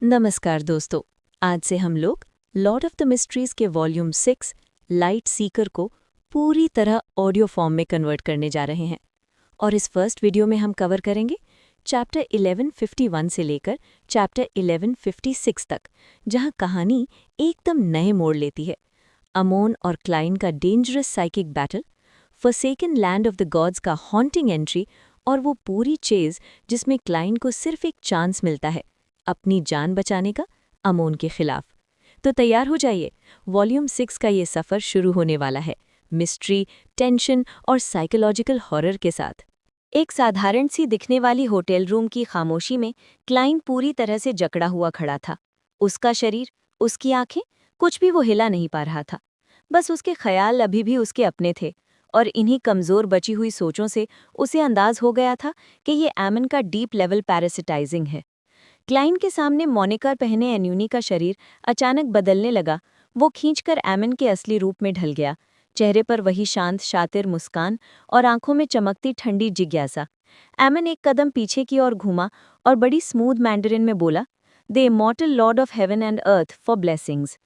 नमस्कार दोस्तों। आज से हम लोग लॉर्ड ऑफ द मिस्ट्रीज के वॉल्यूम 6 लाइट सीकर को पूरी तरह ऑडियो फॉर्म में कन्वर्ट करने जा रहे हैं। और इस फर्स्ट वीडियो में हम कवर करेंगे चैप्टर 1151 से लेकर चैप्टर 1156 तक, जहां कहानी एकदम नए मोड़ लेती है। अमोन और क्लाइन का dangerous psychic battle, forsaken land of the gods का हॉन्टिंग एंट्री और वो पूरी चेज जिसमें क्लाइन को सिर्फ एक चांस मिलता है अपनी जान बचाने का अमोन के खिलाफ। तो तैयार हो जाइए, वॉल्यूम 6 का ये सफ़र शुरू होने वाला है मिस्ट्री, टेंशन और साइकोलॉजिकल हॉरर के साथ। एक साधारण सी दिखने वाली होटल रूम की खामोशी में क्लाइन पूरी तरह से जकड़ा हुआ खड़ा था। उसका शरीर, उसकी आंखें, कुछ भी वो हिला नहीं पा रहा था। बस उसके ख्याल अभी भी उसके अपने थे और इन्हीं कमज़ोर बची हुई सोचों से उसे अंदाज हो गया था कि ये एमन का डीप लेवल पैरासिटाइजिंग है। क्लाइन के सामने मोनिका पहने एन्यूनी का शरीर अचानक बदलने लगा। वो खींचकर एमन के असली रूप में ढल गया, चेहरे पर वही शांत शातिर मुस्कान और आंखों में चमकती ठंडी जिज्ञासा। एमन एक कदम पीछे की ओर घूमा और बड़ी स्मूथ मैंडरिन में बोला, the immortal lord of heaven and earth for blessings.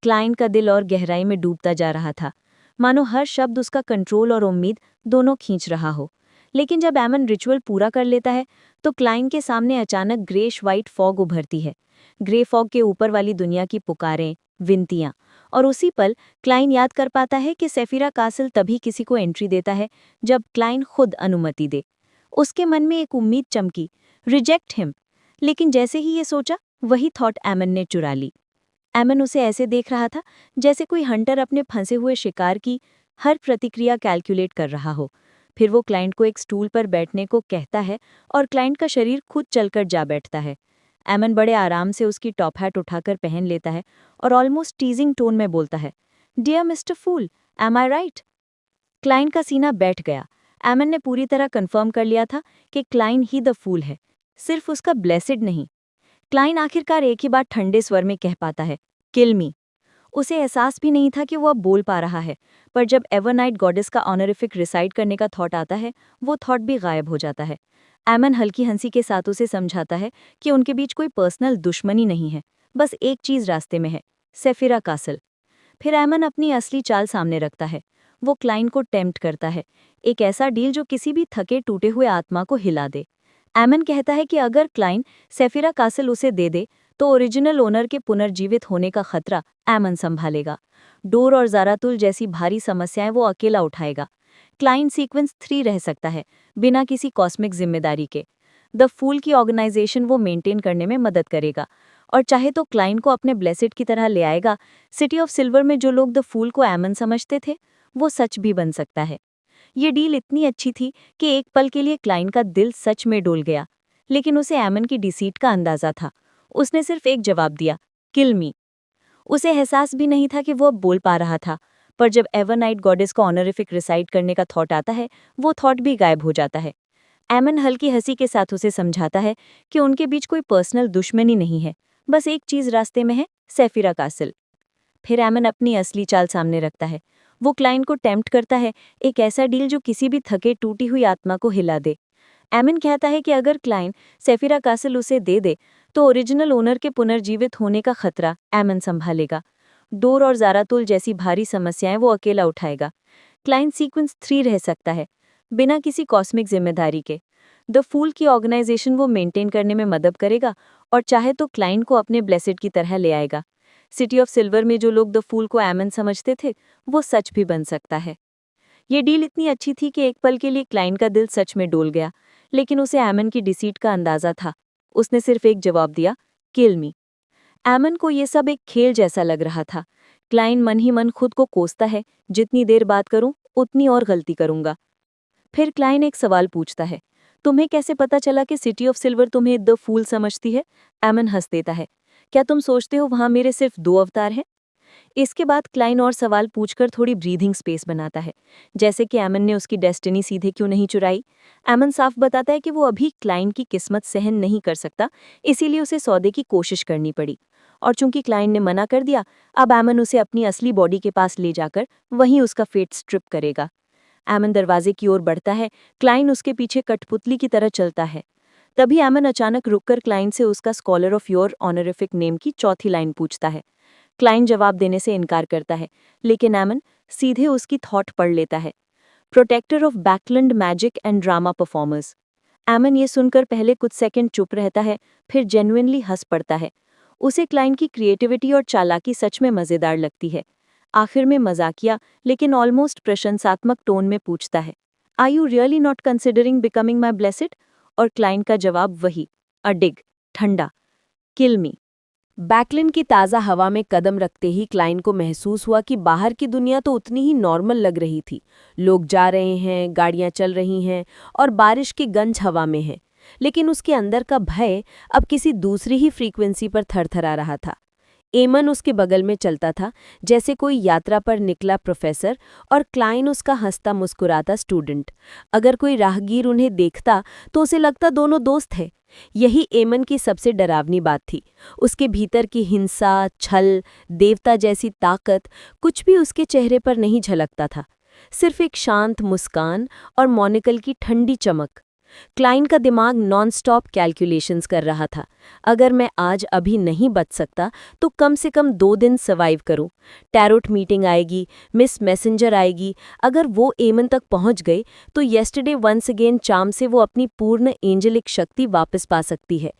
Kline का दिल और गहराई में डूबता जा रहा था, मानो हर शब्द उसका कंट्रोल और उम्मीद दोनों खींच रहा हो। लेकिन जब एमन रिचुअल पूरा कर लेता है तो क्लाइन के सामने अचानक ग्रेश वाइट फॉग उभरती है। ग्रे फॉग के ऊपर वाली दुनिया की पुकारें, विनतियां, और उसी पल क्लाइन याद कर पाता है कि सेफिरा कासल तभी किसी को एंट्री देता है जब क्लाइन खुद अनुमति दे। उसके मन में एक उम्मीद चमकी, रिजेक्ट हिम। लेकिन जैसे ही ये सोचा, वही थॉट एमन ने चुरा ली। एमन उसे ऐसे देख रहा था जैसे कोई हंटर अपने फंसे हुए शिकार की हर प्रतिक्रिया कैलकुलेट कर रहा हो। फिर वो क्लाइंट को एक स्टूल पर बैठने को कहता है और क्लाइंट का शरीर खुद चलकर जा बैठता है। एमन बड़े आराम से उसकी टॉप हैट उठाकर पहन लेता है और ऑलमोस्ट टीजिंग टोन में बोलता है, डियर मिस्टर फूल, एम आई राइट? क्लाइंट का सीना बैठ गया। एमन ने पूरी तरह कंफर्म कर लिया था कि क्लाइन ही द फूल है, सिर्फ उसका ब्लेसिड नहीं। क्लाइन आखिरकार एक ही बात ठंडे स्वर में कह पाता है, किल मी। उसे एहसास भी नहीं था कि वो अब बोल पा रहा है, पर जब एवरनाइट गॉडेस का ऑनरिफिक रिसाइड करने का थॉट आता है, वो थॉट भी गायब हो जाता है। एमन हल्की हंसी के साथ उसे समझाता है कि उनके बीच कोई पर्सनल दुश्मनी नहीं है, बस एक चीज रास्ते में है, सेफिरा कासल। फिर एमन अपनी असली चाल सामने रखता है। वो क्लाइन को टेम्प्ट करता है, एक ऐसा डील जो किसी भी थके टूटे हुए आत्मा को हिला दे। एमन कहता है कि अगर क्लाइन सेफिरा कासल उसे दे दे तो ओरिजिनल ओनर के पुनर्जीवित होने का खतरा एमन संभालेगा। डोर और ज़ारातुल जैसी भारी समस्याएं वो अकेला उठाएगा। क्लाइन सीक्वेंस 3 रह सकता है, बिना किसी कॉस्मिक जिम्मेदारी के। द फूल की ऑर्गेनाइजेशन वो मेंटेन करने में मदद करेगा और चाहे तो क्लाइन को अपने ब्लेसिड की तरह ले आएगा। सिटी ऑफ सिल्वर में जो लोग द फूल को एमन समझते थे, वो सच भी बन सकता है। ये डील इतनी अच्छी थी कि एक पल के लिए क्लाइन का दिल सच में डोल गया, लेकिन उसे एमन की डिसीट का अंदाजा था। उसने सिर्फ एक जवाब दिया, किल मी। उसे एहसास भी नहीं था कि वो अब बोल पा रहा था, पर जब एवरनाइट गॉडेस को ऑनरिफिक रिसाइड करने का थॉट आता है, वो थॉट भी गायब हो जाता है। एमन हल्की हंसी के साथ उसे समझाता है कि उनके बीच कोई पर्सनल दुश्मनी नहीं है, बस एक चीज रास्ते में है, सेफिरा कासल। फिर एमन अपनी असली चाल सामने रखता है। वो क्लाइंट को टेम्प्ट करता है, एक ऐसा डील जो किसी भी थके टूटी हुई आत्मा को हिला दे। एमन कहता है कि अगर क्लाइंट सेफिरा कासल उसे दे दे तो ओरिजिनल ओनर के पुनर्जीवित होने का खतरा एमन संभालेगा। डोर और ज़ारातुल जैसी भारी समस्याएं वो अकेला उठाएगा। क्लाइंट सीक्वेंस 3 रह सकता है, बिना किसी कॉस्मिक जिम्मेदारी के। द फूल की ऑर्गेनाइजेशन वो मेंटेन करने में मदद करेगा और चाहे तो क्लाइंट को अपने ब्लेसिड की तरह ले आएगा। सिटी ऑफ सिल्वर में जो लोग द फूल को एमन समझते थे, वो सच भी बन सकता है। ये डील इतनी अच्छी थी कि एक पल के लिए क्लाइंट का दिल सच में डोल गया, लेकिन उसे एमन की डिसीट का अंदाजा था। उसने सिर्फ एक जवाब दिया, किल मी। एमन को ये सब एक खेल जैसा लग रहा था। क्लाइंट मन ही मन खुद को कोसता है, जितनी देर बात करूं उतनी और गलती करूंगा। फिर क्लाइंट एक सवाल पूछता है, तुम्हें कैसे पता चला कि सिटी ऑफ सिल्वर तुम्हें द फूल समझती है? एमन हंस देता है, क्या तुम सोचते हो वहां मेरे सिर्फ 2 अवतार हैं? इसके बाद क्लाइन और सवाल पूछकर थोड़ी ब्रीदिंग स्पेस बनाता है, जैसे कि एमन ने उसकी डेस्टिनी सीधे क्यों नहीं चुराई। एमन साफ बताता है कि वो अभी क्लाइन की किस्मत सहन नहीं कर सकता, इसीलिए उसे सौदे की कोशिश करनी पड़ी। और चूंकि क्लाइन ने मना कर दिया, अब एमन उसे अपनी असली बॉडी के पास ले जाकर वहीं उसका फेट स्ट्रिप करेगा। एमन दरवाजे की ओर बढ़ता है, क्लाइन उसके पीछे कठपुतली की तरह चलता है। तभी एमन अचानक रुककर क्लाइंट से उसका scholar of your honorific name की चौथी लाइन पूछता है। क्लाइंट जवाब देने से इनकार करता है, लेकिन एमन सीधे उसकी थॉट पढ़ लेता है। Protector of backland magic and drama performers. Amon ये सुनकर पहले कुछ सेकंड चुप रहता है, फिर जेन्युइनली हंस पड़ता है। उसे क्लाइंट की क्रिएटिविटी और चालाकी सच में मजेदार लगती है। आखिर में मजाकिया लेकिन ऑलमोस्ट प्रशंसात्मक टोन में पूछता है, are you really not considering becoming my blessed? और क्लाइंट का जवाब वही, अडिग, ठंडा, किल मी। बैकलैंड की ताज़ा हवा में कदम रखते ही क्लाइंट को महसूस हुआ कि बाहर की दुनिया तो उतनी ही नॉर्मल लग रही थी। लोग जा रहे हैं, गाड़ियां चल रही हैं और बारिश की गंज हवा में है, लेकिन उसके अंदर का भय अब किसी दूसरी ही फ्रीक्वेंसी पर थरथरा रहा था। एमन उसके बगल में चलता था, जैसे कोई यात्रा पर निकला प्रोफेसर और क्लाइंट उसका हंसता मुस्कुराता स्टूडेंट। अगर कोई राहगीर उन्हें देखता तो उसे लगता दोनों दोस्त हैं। यही एमन की सबसे डरावनी बात थी। उसके भीतर की हिंसा, छल, देवता जैसी ताकत कुछ भी उसके चेहरे पर नहीं झलकता था, सिर्फ एक शांत मुस्कान और मोनिकल की ठंडी चमक। क्लाइंट का दिमाग नॉन-स्टॉप कैलकुलेशंस कर रहा था। अगर मैं आज अभी नहीं बच सकता तो कम से कम 2 दिन सर्वाइव करूं। टैरोट मीटिंग आएगी, मिस मैसेंजर आएगी। अगर वो एमन तक पहुंच गई तो येस्टरडे वंस अगेन चार्म से वो अपनी पूर्ण एंजेलिक शक्ति वापस पा सकती है।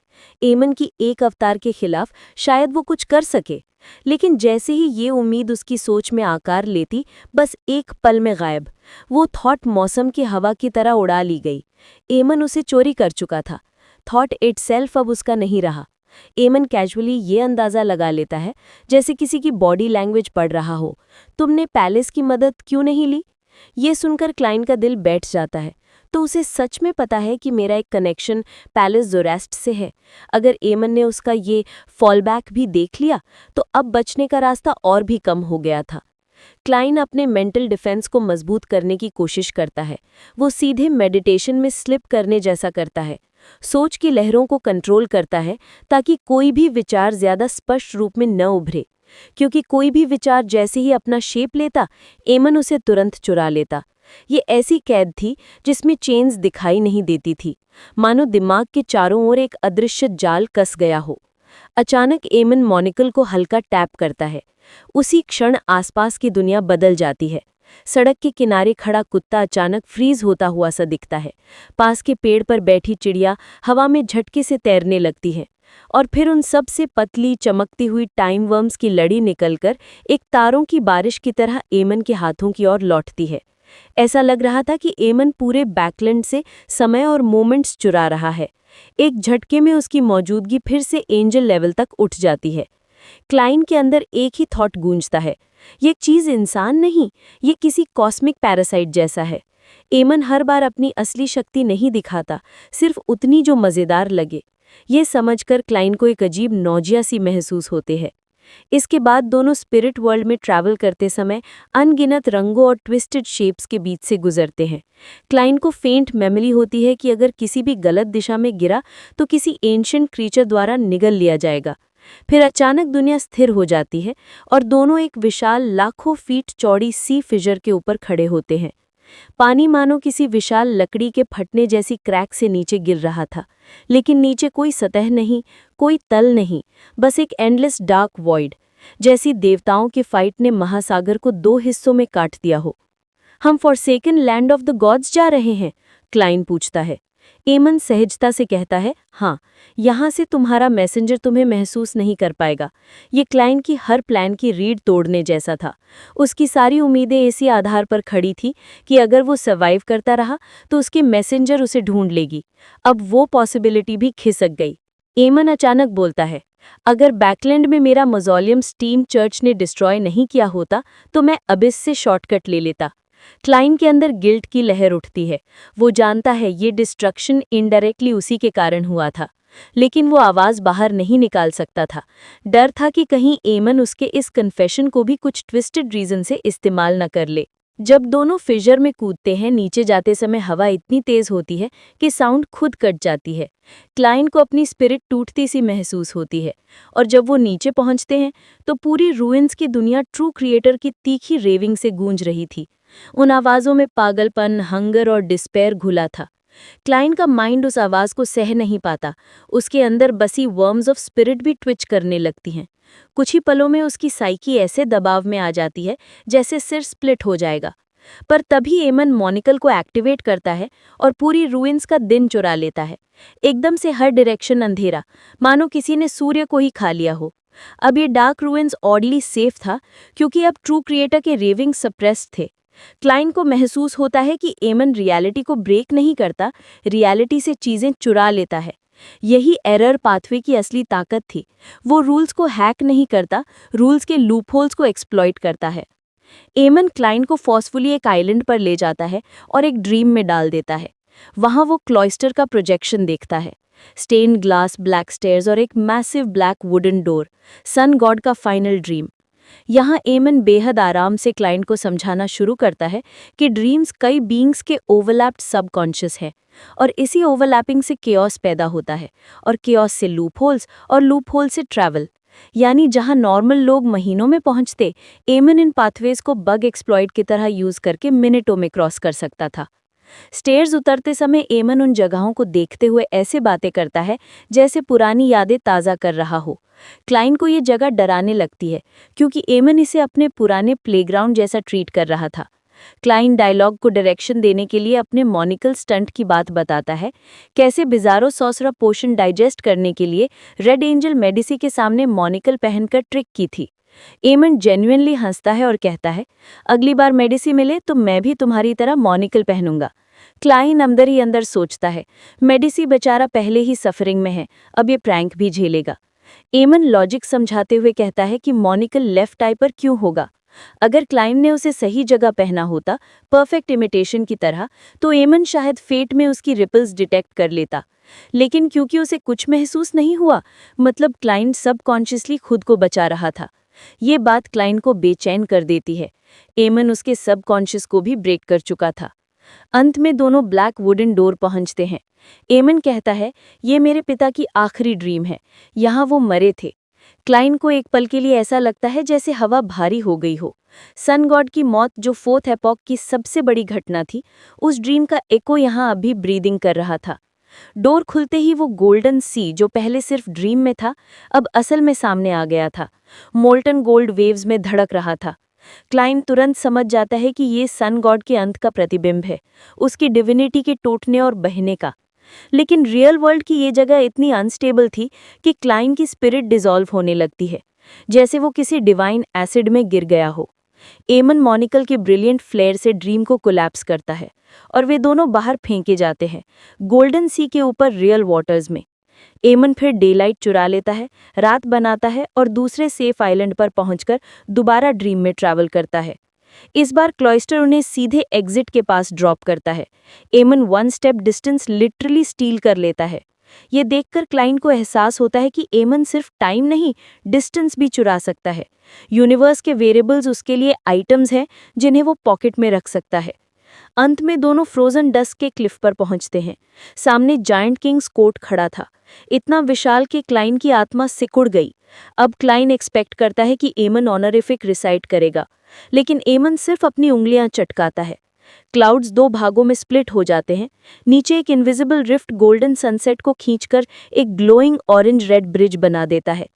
एमन की एक अवतार के खिलाफ शायद वो कुछ कर सके, लेकिन जैसे ही ये उम्मीद उसकी सोच में आकार लेती, बस एक पल में गायब। वो थॉट मौसम की हवा की तरह उड़ा ली गई। एमन उसे चोरी कर चुका था। थॉट इटसेल्फ अब उसका नहीं रहा। एमन कैजुअली ये अंदाजा लगा लेता है, जैसे किसी की बॉडी लैंग्वेज पढ़ रहा हो, तुमने पैलेस की मदद क्यों नहीं ली? ये सुनकर क्लाइंट का दिल बैठ जाता है। तो उसे सच में पता है कि मेरा एक कनेक्शन पैलेस ज़ोरेस्ट से है। अगर एमन ने उसका ये फॉलबैक भी देख लिया तो अब बचने का रास्ता और भी कम हो गया था। क्लाइंट अपने मेंटल डिफेंस को मजबूत करने की कोशिश करता है। वो सीधे मेडिटेशन में स्लिप करने जैसा करता है। सोच की लहरों को कंट्रोल करता है ताकि कोई भी विचार ज्यादा स्पष्ट रूप में न उभरे, क्योंकि कोई भी विचार जैसे ही अपना शेप लेता, एमन उसे तुरंत चुरा लेता। ये ऐसी कैद थी जिसमें चेन्स दिखाई नहीं देती थी, मानो दिमाग के चारों ओर एक अदृश्य जाल कस गया हो। अचानक एमन मोनिकल को हल्का टैप करता है। उसी क्षण आसपास की दुनिया बदल जाती है। सड़क के किनारे खड़ा कुत्ता अचानक फ्रीज होता हुआ सा दिखता है। पास के पेड़ पर बैठी चिड़िया हवा में झटके से तैरने लगती है, और फिर उन सब से पतली चमकती हुई टाइम वर्म्स की लड़ी निकलकर एक तारों की बारिश की तरह एमन के हाथों की ओर लौटती है। ऐसा लग रहा था कि एमन पूरे बैकलैंड से समय और मोमेंट्स चुरा रहा है। एक झटके में उसकी मौजूदगी फिर से एंजल लेवल तक उठ जाती है। क्लाइंट के अंदर एक ही थॉट गूंजता है, ये चीज इंसान नहीं, ये किसी कॉस्मिक पैरासाइट जैसा है। एमन हर बार अपनी असली शक्ति नहीं दिखाता, सिर्फ उतनी जो मजेदार लगे। ये समझकर क्लाइंट को एक अजीब नौजिया सी महसूस होते है। इसके बाद दोनों स्पिरिट वर्ल्ड में ट्रैवल करते समय अनगिनत रंगों और ट्विस्टेड शेप्स के बीच से गुजरते हैं। क्लाइंट को फेंट मेमोरी होती है कि अगर किसी भी गलत दिशा में गिरा तो किसी एंशिएंट क्रीचर द्वारा निगल लिया जाएगा। फिर अचानक दुनिया स्थिर हो जाती है और दोनों एक विशाल लाखों फीट चौड़ी सी फिजर के ऊपर खड़े होते हैं। पानी मानो किसी विशाल लकड़ी के फटने जैसी क्रैक से नीचे गिर रहा था, लेकिन नीचे कोई सतह नहीं, कोई तल नहीं, बस एक एंडलेस डार्क वॉइड, जैसी देवताओं के फाइट ने महासागर को 2 हिस्सों में काट दिया हो। हम forsaken land of the gods जा रहे हैं? क्लाइंट पूछता है। एमन सहजता से कहता है, हाँ, यहाँ से तुम्हारा मैसेंजर तुम्हें महसूस नहीं कर पाएगा। ये क्लाइंट की हर प्लान की रीढ़ तोड़ने जैसा था। उसकी सारी उम्मीदें इसी आधार पर खड़ी थी कि अगर वो सर्वाइव करता रहा तो उसके मैसेंजर उसे ढूंढ लेगी। अब वो पॉसिबिलिटी भी खिसक गई। एमन अचानक बोलता है, अगर बैकलैंड में मेरा मौजोलियम स्टीम चर्च ने डिस्ट्रॉय नहीं किया होता तो मैं अबिस से शॉर्टकट ले लेता। क्लाइंट के अंदर गिल्ट की लहर उठती है। वो जानता है ये डिस्ट्रक्शन इनडायरेक्टली उसी के कारण हुआ था, लेकिन वो आवाज़ बाहर नहीं निकाल सकता था। डर था कि कहीं एमन उसके इस कन्फेशन को भी कुछ ट्विस्टेड रीज़न से इस्तेमाल न कर ले। जब दोनों फिजर में कूदते हैं, नीचे जाते समय हवा इतनी तेज होती है कि साउंड खुद कट जाती है। क्लाइंट को अपनी स्पिरिट टूटती सी महसूस होती है, और जब वो नीचे पहुंचते हैं तो पूरी रूइंस की दुनिया ट्रू क्रिएटर की तीखी रेविंग से गूंज रही थी। उन आवाज़ों में पागलपन, हंगर और डिस्पेयर घुला था। क्लाइन का माइंड उस आवाज को सह नहीं पाता। उसके अंदर बसी वर्म्स ऑफ स्पिरिट भी ट्विच करने लगती हैं। कुछ ही पलों में उसकी साइकी ऐसे दबाव में आ जाती है जैसे सिर स्प्लिट हो जाएगा। पर तभी एमन मॉनिकल को एक्टिवेट करता है और पूरी रूइंस का दिन चुरा लेता है। एकदम से हर डायरेक्शन अंधेरा, मानो किसी ने सूर्य को ही खा लिया हो। अब ये डार्क रूइंस ऑडली सेफ था क्योंकि अब ट्रू क्रिएटर के रेविंग सप्रेस्ड थे। क्लाइन को महसूस होता है कि एमन रियलिटी को ब्रेक नहीं करता, रियलिटी से चीजें चुरा लेता है। यही एरर पाथवे की असली ताकत थी। वो रूल्स को हैक नहीं करता, रूल्स के लूपहोल्स को एक्सप्लॉइट करता है। एमन क्लाइन को फोर्सफुली एक आइलैंड पर ले जाता है और एक ड्रीम में डाल देता है। वहां वो क्लॉइस्टर का प्रोजेक्शन देखता है। स्टेन्ड ग्लास, ब्लैक स्टेयर्स और एक massive black wooden door, sun god का फाइनल ड्रीम। यहाँ एमन बेहद आराम से क्लाइंट को समझाना शुरू करता है कि ड्रीम्स कई बीइंग्स के ओवरलैप्ड सबकॉन्शियस है और इसी ओवरलैपिंग से केओस पैदा होता है और केओस से लूपहोल्स और लूपहोल से ट्रैवल। यानी जहां नॉर्मल लोग महीनों में पहुंचते, एमन इन पाथवेज को बग एक्सप्लॉइट की तरह यूज करके मिनटों में क्रॉस कर सकता था। स्टेयर्स उतरते समय एमन उन जगहों को देखते हुए ऐसे बातें करता है जैसे पुरानी यादें ताज़ा कर रहा हो। क्लाइन को ये जगह डराने लगती है क्योंकि एमन इसे अपने पुराने प्लेग्राउंड जैसा ट्रीट कर रहा था। क्लाइन डायलॉग को डायरेक्शन देने के लिए अपने मॉनिकल स्टंट की बात बताता है, कैसे बिजारो सॉसरा पोशन डाइजेस्ट करने के लिए रेड एंजल मेडिसी के सामने मॉनिकल पहनकर ट्रिक की थी। एमन जेन्युइनली हंसता है और कहता है, अगली बार मेडिसी मिले तो मैं भी तुम्हारी तरह मॉनिकल पहनूंगा। क्लाइन अंदर ही अंदर सोचता है, मेडिसी बेचारा पहले ही सफरिंग में है, अब ये प्रैंक भी झेलेगा। एमन लॉजिक समझाते हुए कहता है कि मॉनिकल लेफ्ट आई पर क्यों होगा। अगर क्लाइन ने उसे सही जगह पहना होता, परफेक्ट इमिटेशन की तरह, तो एमन शायद फेट में उसकी रिपल्स डिटेक्ट कर लेता। लेकिन क्योंकि उसे कुछ महसूस नहीं हुआ, मतलब क्लाइन सबकॉन्शियसली खुद को बचा रहा था। ये बात क्लाइन को बेचैन कर देती है। एमन उसके सबकॉन्शियस को भी ब्रेक कर चुका था। अंत में दोनों ब्लैक वुडन डोर पहुंचते हैं। एमन कहता है, ये मेरे पिता की आखिरी ड्रीम है, यहाँ वो मरे थे। क्लाइन को एक पल के लिए ऐसा लगता है जैसे हवा भारी हो गई हो। सन गॉड की मौत, जो फोर्थ एपॉक की सबसे बड़ी घटना थी, उस ड्रीम का एको यहाँ अभी ब्रीदिंग कर रहा था। डोर खुलते ही वो गोल्डन सी, जो पहले सिर्फ ड्रीम में था, अब असल में सामने आ गया था। मोल्टन गोल्ड वेव्स में धड़क रहा था। क्लाइन तुरंत समझ जाता है कि ये सन गॉड के अंत का प्रतिबिंब है, उसकी डिविनिटी के टूटने और बहने का। लेकिन रियल वर्ल्ड की ये जगह इतनी अनस्टेबल थी कि क्लाइन की स्पिरिट डिसॉल्व होने लगती है, जैसे वो किसी डिवाइन एसिड में गिर गया हो। एमन मॉनिकल के ब्रिलियंट फ्लेयर से ड्रीम को कोलैप्स करता है और वे दोनों बाहर फेंके जाते हैं, गोल्डन सी के ऊपर रियल वाटर्स में। एमन फिर डेलाइट चुरा लेता है, रात बनाता है और दूसरे सेफ आइलैंड पर पहुंचकर दोबारा ड्रीम में ट्रैवल करता है। इस बार क्लॉइस्टर उन्हें सीधे एग्जिट के पास ड्रॉप करता है। एमन 1 स्टेप डिस्टेंस लिटरली स्टील कर लेता है। ये देखकर क्लाइन को एहसास होता है कि एमन सिर्फ टाइम नहीं, डिस्टेंस भी चुरा सकता है। यूनिवर्स के वेरिएबल्स उसके लिए आइटम्स हैं जिन्हें वो पॉकेट में रख सकता है। अंत में दोनों फ्रोजन डस्ट के क्लिफ पर पहुंचते हैं। सामने जायंट किंग्स कोर्ट खड़ा था, इतना विशाल कि क्लाइन की आत्मा सिकुड़ गई। अब क्लाइन एक्सपेक्ट करता है कि एमन ऑनरिफिक रिसाइट करेगा, लेकिन एमन सिर्फ अपनी उंगलियां चटकाता है। क्लाउड्स 2 भागों में स्प्लिट हो जाते हैं। नीचे एक इनविजिबल रिफ्ट गोल्डन सनसेट को खींचकर एक ग्लोइंग ऑरेंज रेड ब्रिज बना देता है।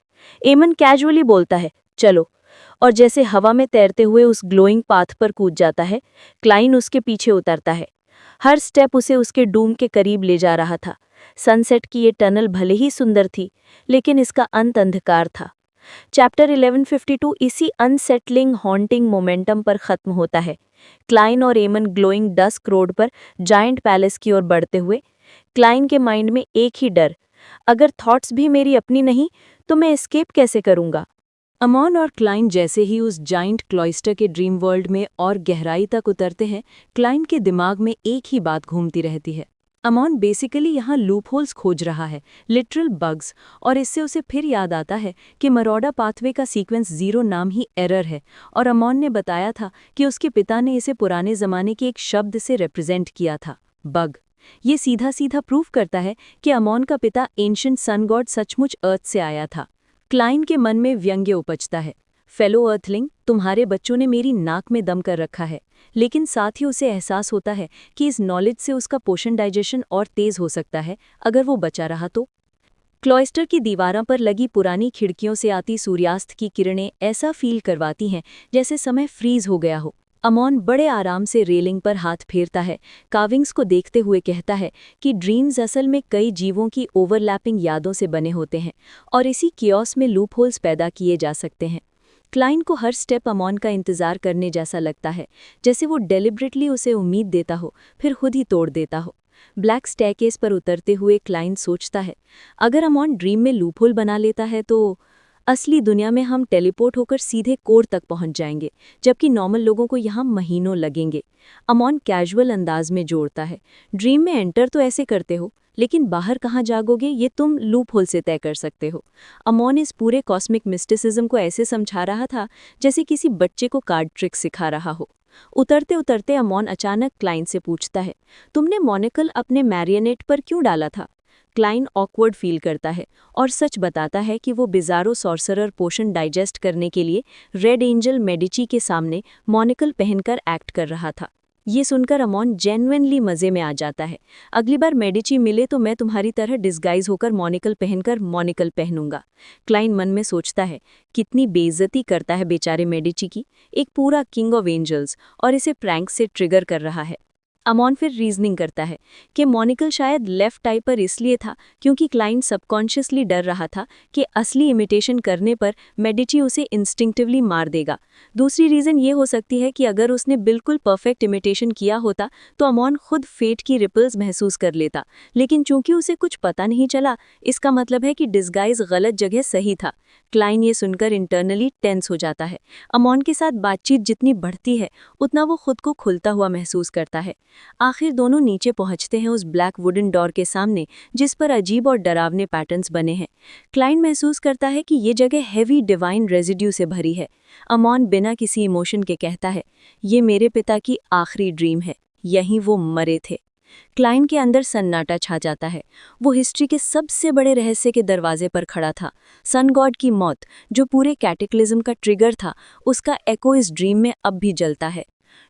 एमन कैजुअली बोलता है, चलो, और जैसे हवा में तैरते हुए उस ग्लोइंग पाथ पर कूद जाता है। क्लाइन उसके पीछे उतरता है। हर स्टेप उसे उसके डूम के करीब ले जा रहा था। सनसेट की ये टनल भले ही सुंदर थी, लेकिन इसका अंत अंधकार था। चैप्टर 1152 इसी अनसेटलिंग हॉन्टिंग मोमेंटम पर खत्म होता है। क्लाइन और एमन ग्लोइंग डस्क रोड पर जायंट पैलेस की ओर बढ़ते हुए। क्लाइन के माइंड में एक ही डर, अगर थॉट्स भी मेरी अपनी नहीं तो मैं एस्केप कैसे करूंगा। अमॉन और क्लाइन जैसे ही उस जाइंट क्लॉइस्टर के ड्रीम वर्ल्ड में और गहराई तक उतरते हैं, क्लाइन के दिमाग में एक ही बात घूमती रहती है। अमॉन बेसिकली यहाँ लूपहोल्स खोज रहा है, लिटरल बग्स, और इससे उसे फिर याद आता है कि मरोडा पाथवे का सीक्वेंस 0 नाम ही एरर है और अमॉन ने बताया था कि उसके पिता ने इसे पुराने ज़माने के एक शब्द से रिप्रेजेंट किया था, बग। ये सीधा सीधा प्रूव करता है कि अमॉन का पिता एंशिएंट सन गॉड सचमुच अर्थ से आया था। क्लाइन के मन में व्यंग्य उपजता है, फेलो अर्थलिंग, तुम्हारे बच्चों ने मेरी नाक में दम कर रखा है, लेकिन साथ ही उसे एहसास होता है कि इस नॉलेज से उसका पोषण डाइजेशन और तेज हो सकता है अगर वो बचा रहा तो। क्लॉइस्टर की दीवारों पर लगी पुरानी खिड़कियों से आती सूर्यास्त की किरणें ऐसा फील करवाती हैं जैसे समय फ्रीज हो गया हो। अमोन बड़े आराम से रेलिंग पर हाथ फेरता है, काविंग्स को देखते हुए कहता है कि ड्रीम्स असल में कई जीवों की ओवरलैपिंग यादों से बने होते हैं और इसी कियोस में लूपहोल्स पैदा किए जा सकते हैं। क्लाइन को हर स्टेप अमोन का इंतजार करने जैसा लगता है, जैसे वो डेलिब्रेटली उसे उम्मीद देता हो फिर खुद ही तोड़ देता हो। ब्लैक स्टेयरकेस पर उतरते हुए क्लाइन सोचता है, अगर अमोन ड्रीम में लूपहोल बना लेता है तो असली दुनिया में हम टेलीपोर्ट होकर सीधे कोर तक पहुंच जाएंगे, जबकि नॉर्मल लोगों को यहाँ महीनों लगेंगे। अमोन कैजुअल अंदाज में जोड़ता है, ड्रीम में एंटर तो ऐसे करते हो, लेकिन बाहर कहाँ जागोगे ये तुम लूपहोल से तय कर सकते हो। अमोन इस पूरे कॉस्मिक मिस्टिसिज्म को ऐसे समझा रहा था जैसे किसी बच्चे को कार्ड ट्रिक सिखा रहा हो। उतरते उतरते अमोन अचानक क्लाइन से पूछता है, तुमने मोनिकल अपने मैरियनेट पर क्यों डाला था? क्लाइन ऑकवर्ड फील करता है और सच बताता है कि वो बिजारो सॉर्सरर पोषण डाइजेस्ट करने के लिए रेड एंजल मेडिची के सामने मोनिकल पहनकर एक्ट कर रहा था। ये सुनकर अमोन जेन्युइनली मजे में आ जाता है। अगली बार मेडिची मिले तो मैं तुम्हारी तरह डिस्गाइज होकर मोनिकल पहनूंगा। क्लाइन मन में सोचता है, कितनी बेइज्जती करता है बेचारे मेडिची की, एक पूरा किंग ऑफ एंजल्स, और इसे प्रैंक से ट्रिगर कर रहा है। अमोन फिर रीजनिंग करता है कि मोनिकल शायद लेफ्ट आई पर इसलिए था क्योंकि क्लाइन सबकॉन्शियसली डर रहा था कि असली इमिटेशन करने पर मेडिची उसे इंस्टिंक्टिवली मार देगा। दूसरी रीज़न ये हो सकती है कि अगर उसने बिल्कुल परफेक्ट इमिटेशन किया होता तो अमोन खुद फेट की रिपल्स महसूस कर लेता, लेकिन चूंकि उसे कुछ पता नहीं चला, इसका मतलब है कि डिस्गाइज गलत जगह सही था। क्लाइन ये सुनकर इंटरनली टेंस हो जाता है। अमोन के साथ बातचीत जितनी बढ़ती है उतना वो खुद को खुलता हुआ महसूस करता है। आखिर दोनों नीचे पहुंचते हैं उस ब्लैक वुडन डोर के सामने जिस पर अजीब और डरावने पैटर्न्स बने हैं। क्लाइन महसूस करता है कि ये जगह हैवी डिवाइन रेजिड्यू से भरी है। अमोन बिना किसी इमोशन के कहता है, ये मेरे पिता की आखिरी ड्रीम है, यहीं वो मरे थे। क्लाइन के अंदर सन्नाटा छा जाता है। वो हिस्ट्री के सबसे बड़े रहस्य के दरवाजे पर खड़ा था। सन गॉड की मौत, जो पूरे कैटेक्लिज्म का ट्रिगर था, उसका एको इस ड्रीम में अब भी जलता है।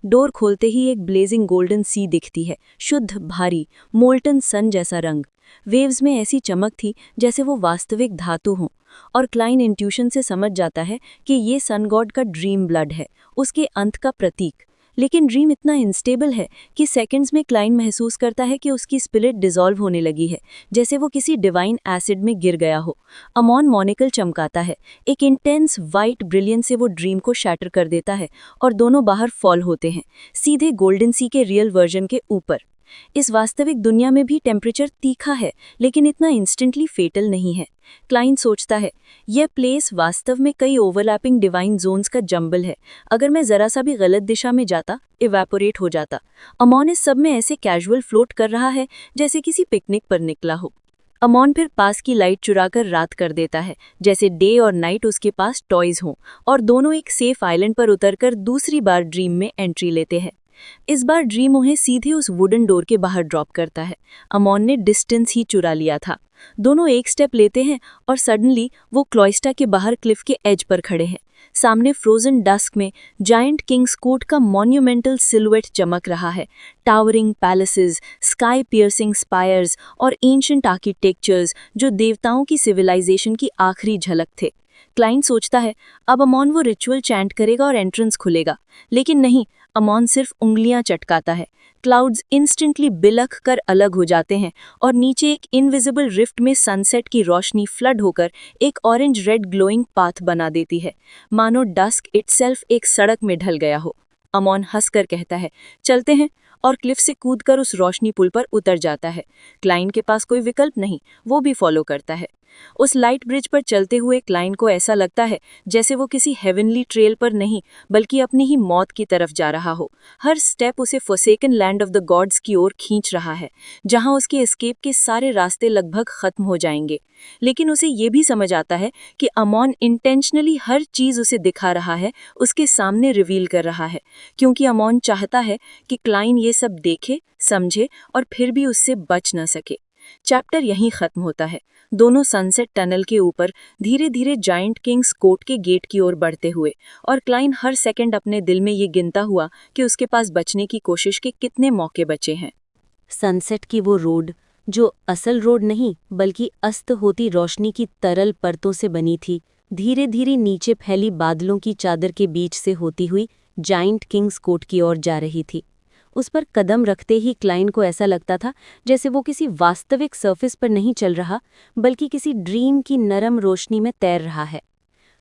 डोर खोलते ही एक ब्लेजिंग गोल्डन सी दिखती है, शुद्ध, भारी, मोल्टन सन जैसा रंग। वेव्स में ऐसी चमक थी जैसे वो वास्तविक धातु हों, और क्लाइन इंट्यूशन से समझ जाता है कि ये सन गॉड का ड्रीम ब्लड है, उसके अंत का प्रतीक। लेकिन ड्रीम इतना इंस्टेबल है कि सेकंड्स में क्लाइन महसूस करता है कि उसकी स्पिरिट डिसॉल्व होने लगी है, जैसे वो किसी डिवाइन एसिड में गिर गया हो। अमोन मोनिकल चमकाता है, एक इंटेंस वाइट ब्रिलियंस से वो ड्रीम को शैटर कर देता है और दोनों बाहर फॉल होते हैं, सीधे गोल्डन सी के रियल वर्जन के ऊपर। इस वास्तविक दुनिया में भी टेम्परेचर तीखा है, लेकिन इतना इंस्टेंटली फेटल नहीं है। क्लाइन सोचता है, यह प्लेस वास्तव में कई ओवरलैपिंग डिवाइन जोन्स का जंबल है। अगर मैं जरा सा भी गलत दिशा में जाता, इवेपोरेट हो जाता। अमोन इस सब में ऐसे कैजुअल फ्लोट कर रहा है जैसे किसी पिकनिक पर निकला हो। अमोन फिर पास की लाइट चुराकर रात कर देता है, जैसे डे और नाइट उसके पास टॉयज हों, और दोनों एक सेफ आइलैंड पर उतरकर दूसरी बार ड्रीम में एंट्री लेते हैं। इस बार ड्रीम उन्हें सीधे उस वुडन डोर के बाहर ड्रॉप करता है। अमोन ने डिस्टेंस ही चुरा लिया था। दोनों एक स्टेप लेते हैं और सडनली वो क्लॉइस्टा के बाहर क्लिफ के एज पर खड़े हैं। सामने फ्रोजन डस्क में जायंट किंग्स कोर्ट का मॉन्यूमेंटल सिलुएट चमक रहा है। Towering palaces, sky piercing spires और एंशिएंट आर्किटेक्चर्स जो देवताओं की सिविलाइजेशन की आखिरी झलक थे। क्लाइन सोचता है, अब अमोन वो रिचुअल चैंट करेगा और एंट्रेंस खुलेगा, लेकिन नहीं, अमोन सिर्फ उंगलियां चटकाता है। क्लाउड्स इंस्टेंटली बिलख कर अलग हो जाते हैं और नीचे एक इनविजिबल रिफ्ट में सनसेट की रोशनी फ्लड होकर एक ऑरेंज रेड ग्लोइंग पाथ बना देती है, मानो डस्क इटसेल्फ एक सड़क में ढल गया हो। अमोन हंसकर कहता है, चलते हैं, और क्लिफ से कूदकर उस रोशनी पुल पर उतर जाता है। क्लाइन के पास कोई विकल्प नहीं, वो भी फॉलो करता है। उस लाइट ब्रिज पर चलते हुए क्लाइन को ऐसा लगता है जैसे वो किसी हेवनली ट्रेल पर नहीं बल्कि अपनी ही मौत की तरफ जा रहा हो। हर स्टेप उसे फोर्सेकन लैंड ऑफ द गॉड्स की ओर खींच रहा है, जहां उसके एस्केप के सारे रास्ते लगभग खत्म हो जाएंगे। लेकिन उसे ये भी समझ आता है कि अमोन इंटेंशनली हर चीज उसे दिखा रहा है, उसके सामने रिवील कर रहा है, क्योंकि अमोन चाहता है कि क्लाइन ये सब देखे, समझे और फिर भी उससे बच न सके। चैप्टर यहीं खत्म होता है। दोनों सनसेट टनल के ऊपर धीरे धीरे जायंट किंग्स कोर्ट के गेट की ओर बढ़ते हुए, और क्लाइन हर सेकंड अपने दिल में ये गिनता हुआ कि उसके पास बचने की कोशिश के कितने मौके बचे हैं। सनसेट की वो रोड, जो असल रोड नहीं बल्कि अस्त होती रोशनी की तरल परतों से बनी थी, धीरे धीरे नीचे फैली बादलों की चादर के बीच से होती हुई जायंट किंग्स कोर्ट की ओर जा रही थी। उस पर कदम रखते ही क्लाइन को ऐसा लगता था जैसे वो किसी वास्तविक सरफेस पर नहीं चल रहा, बल्कि किसी ड्रीम की नरम रोशनी में तैर रहा है।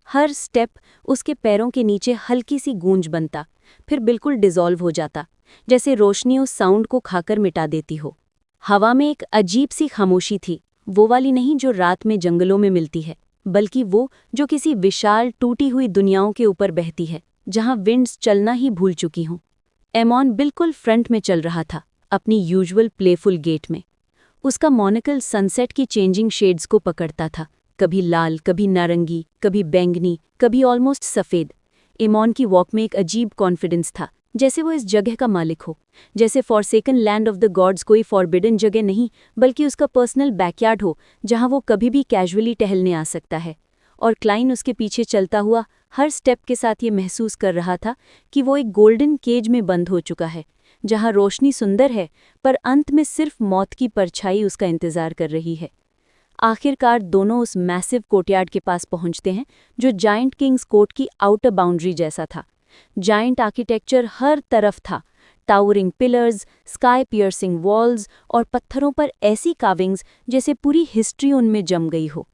हर स्टेप उसके पैरों के नीचे हल्की सी गूंज बनता, फिर बिल्कुल डिसॉल्व हो जाता, जैसे रोशनी उस साउंड को खाकर मिटा देती हो। हवा में एक अजीब सी खामोशी थी, वो वाली नहीं जो रात में जंगलों में मिलती है, बल्कि वो जो किसी विशाल टूटी हुई दुनियाओं के ऊपर बहती है, जहां विंड्स चलना ही भूल चुकी हों। एमॉन बिल्कुल फ्रंट में चल रहा था, अपनी यूजुअल प्लेफुल गेट में। उसका मोनोकल सनसेट की चेंजिंग शेड्स को पकड़ता था, कभी लाल, कभी नारंगी, कभी बैंगनी, कभी ऑलमोस्ट सफ़ेद। एमॉन की वॉक में एक अजीब कॉन्फिडेंस था, जैसे वो इस जगह का मालिक हो, जैसे forsaken land of the gods कोई फॉरबिडन जगह नहीं, बल्कि उसका पर्सनल बैकयार्ड हो, जहां वो कभी भी कैजुअली टहलने आ सकता है। और क्लाइन उसके पीछे चलता हुआ हर स्टेप के साथ ये महसूस कर रहा था कि वो एक गोल्डन केज में बंद हो चुका है, जहां रोशनी सुंदर है, पर अंत में सिर्फ मौत की परछाई उसका इंतजार कर रही है। आखिरकार दोनों उस मैसिव कोर्टयार्ड के पास पहुंचते हैं, जो जायंट किंग्स कोर्ट की आउटर बाउंड्री जैसा था। जायंट आर्किटेक्चर हर तरफ था, towering pillars, sky piercing walls और पत्थरों पर ऐसी काविंग्स जैसे पूरी हिस्ट्री उनमें जम गई हो।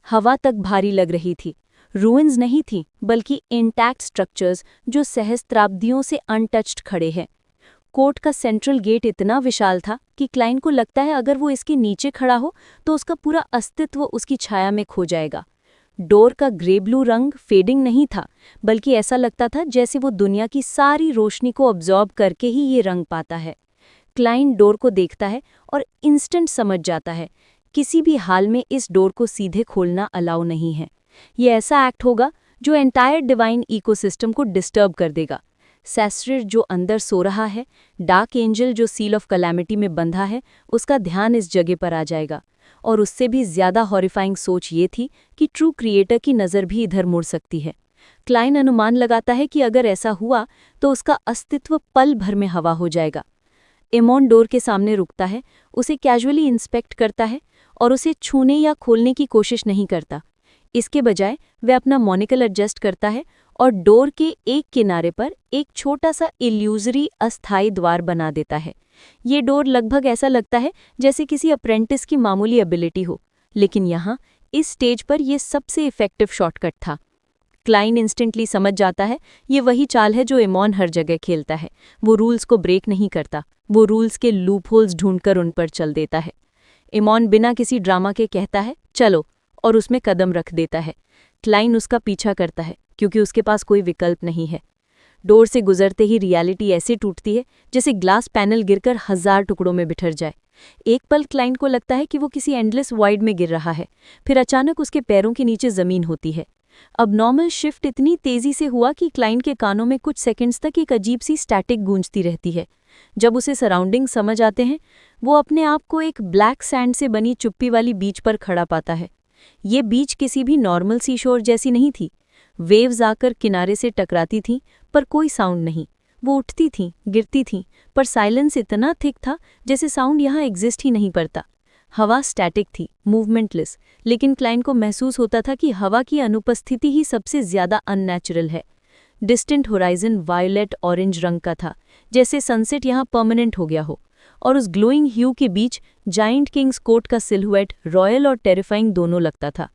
हवा तक भारी लग रही थी। रूइंस नहीं थी, बल्कि इंटैक्ट स्ट्रक्चर्स जो सहस्त्राब्दियों से अनटच्ड खड़े हैं। कोर्ट का सेंट्रल गेट इतना विशाल था कि क्लाइन को लगता है अगर वो इसके नीचे खड़ा हो तो उसका पूरा अस्तित्व उसकी छाया में खो जाएगा। डोर का ग्रे ब्लू रंग फेडिंग नहीं था, बल्कि ऐसा लगता था जैसे वो दुनिया की सारी रोशनी को अब्जॉर्ब करके ही ये रंग पाता है। क्लाइन डोर को देखता है और इंस्टेंट समझ जाता है, किसी भी हाल में इस डोर को सीधे खोलना अलाउ नहीं है। ये ऐसा एक्ट होगा जो एंटायर डिवाइन इकोसिस्टम को डिस्टर्ब कर देगा। सैस्ट्रिर जो अंदर सो रहा है, डार्क एंजल जो सील ऑफ कैलेमिटी में बंधा है, उसका ध्यान इस जगह पर आ जाएगा। और उससे भी ज्यादा हॉरिफाइंग सोच ये थी कि ट्रू क्रिएटर की नज़र भी इधर मुड़ सकती है। क्लाइन अनुमान लगाता है कि अगर ऐसा हुआ तो उसका अस्तित्व पल भर में हवा हो जाएगा। एमॉन डोर के सामने रुकता है, उसे कैजुअली इंस्पेक्ट करता है और उसे छूने या खोलने की कोशिश नहीं करता। इसके बजाय वह अपना मोनिकल एडजस्ट करता है और डोर के एक किनारे पर एक छोटा सा इल्यूजरी अस्थायी द्वार बना देता है। ये डोर लगभग ऐसा लगता है जैसे किसी अप्रेंटिस की मामूली एबिलिटी हो, लेकिन यहाँ इस स्टेज पर यह सबसे इफेक्टिव शॉर्टकट था। क्लाइन इंस्टेंटली समझ जाता है ये वही चाल है जो एमॉन हर जगह खेलता है। वो रूल्स को ब्रेक नहीं करता, वो रूल्स के लूपहोल्स ढूंढकर उन पर चल देता है। एमॉन बिना किसी ड्रामा के कहता है चलो, और उसमें कदम रख देता है। क्लाइन उसका पीछा करता है क्योंकि उसके पास कोई विकल्प नहीं है। डोर से गुजरते ही रियलिटी ऐसे टूटती है जैसे ग्लास पैनल गिरकर 1000 टुकड़ों में बिखर जाए। एक पल क्लाइन को लगता है कि वो किसी एंडलेस वॉइड में गिर रहा है, फिर अचानक उसके पैरों के नीचे जमीन होती है। अब नॉर्मल शिफ्ट इतनी तेजी से हुआ कि क्लाइन के कानों में कुछ सेकंड्स तक एक अजीब सी स्टैटिक गूंजती रहती है। जब उसे सराउंडिंग समझ आते हैं, वो अपने आप को एक ब्लैक सैंड से बनी चुप्पी वाली बीच पर खड़ा पाता है। ये बीच किसी भी नॉर्मल सीशोर जैसी नहीं थी। वेव्स आकर किनारे से टकराती थीं, पर कोई साउंड नहीं। वो उठती थीं, गिरती थीं, पर साइलेंस इतना थिक था जैसे साउंड यहाँ एग्जिस्ट ही नहीं करता। हवा स्टैटिक थी, मूवमेंटलेस, लेकिन क्लाइन को महसूस होता था कि हवा की अनुपस्थिति ही सबसे ज्यादा अननेचुरल है। डिस्टेंट होराइजन वायलेट ऑरेंज रंग का था, जैसे सनसेट यहाँ परमानेंट हो गया हो, और उस ग्लोइंग ह्यू के बीच जायंट किंग्स कोर्ट का सिलहुएट रॉयल और टेरिफाइंग दोनों लगता था।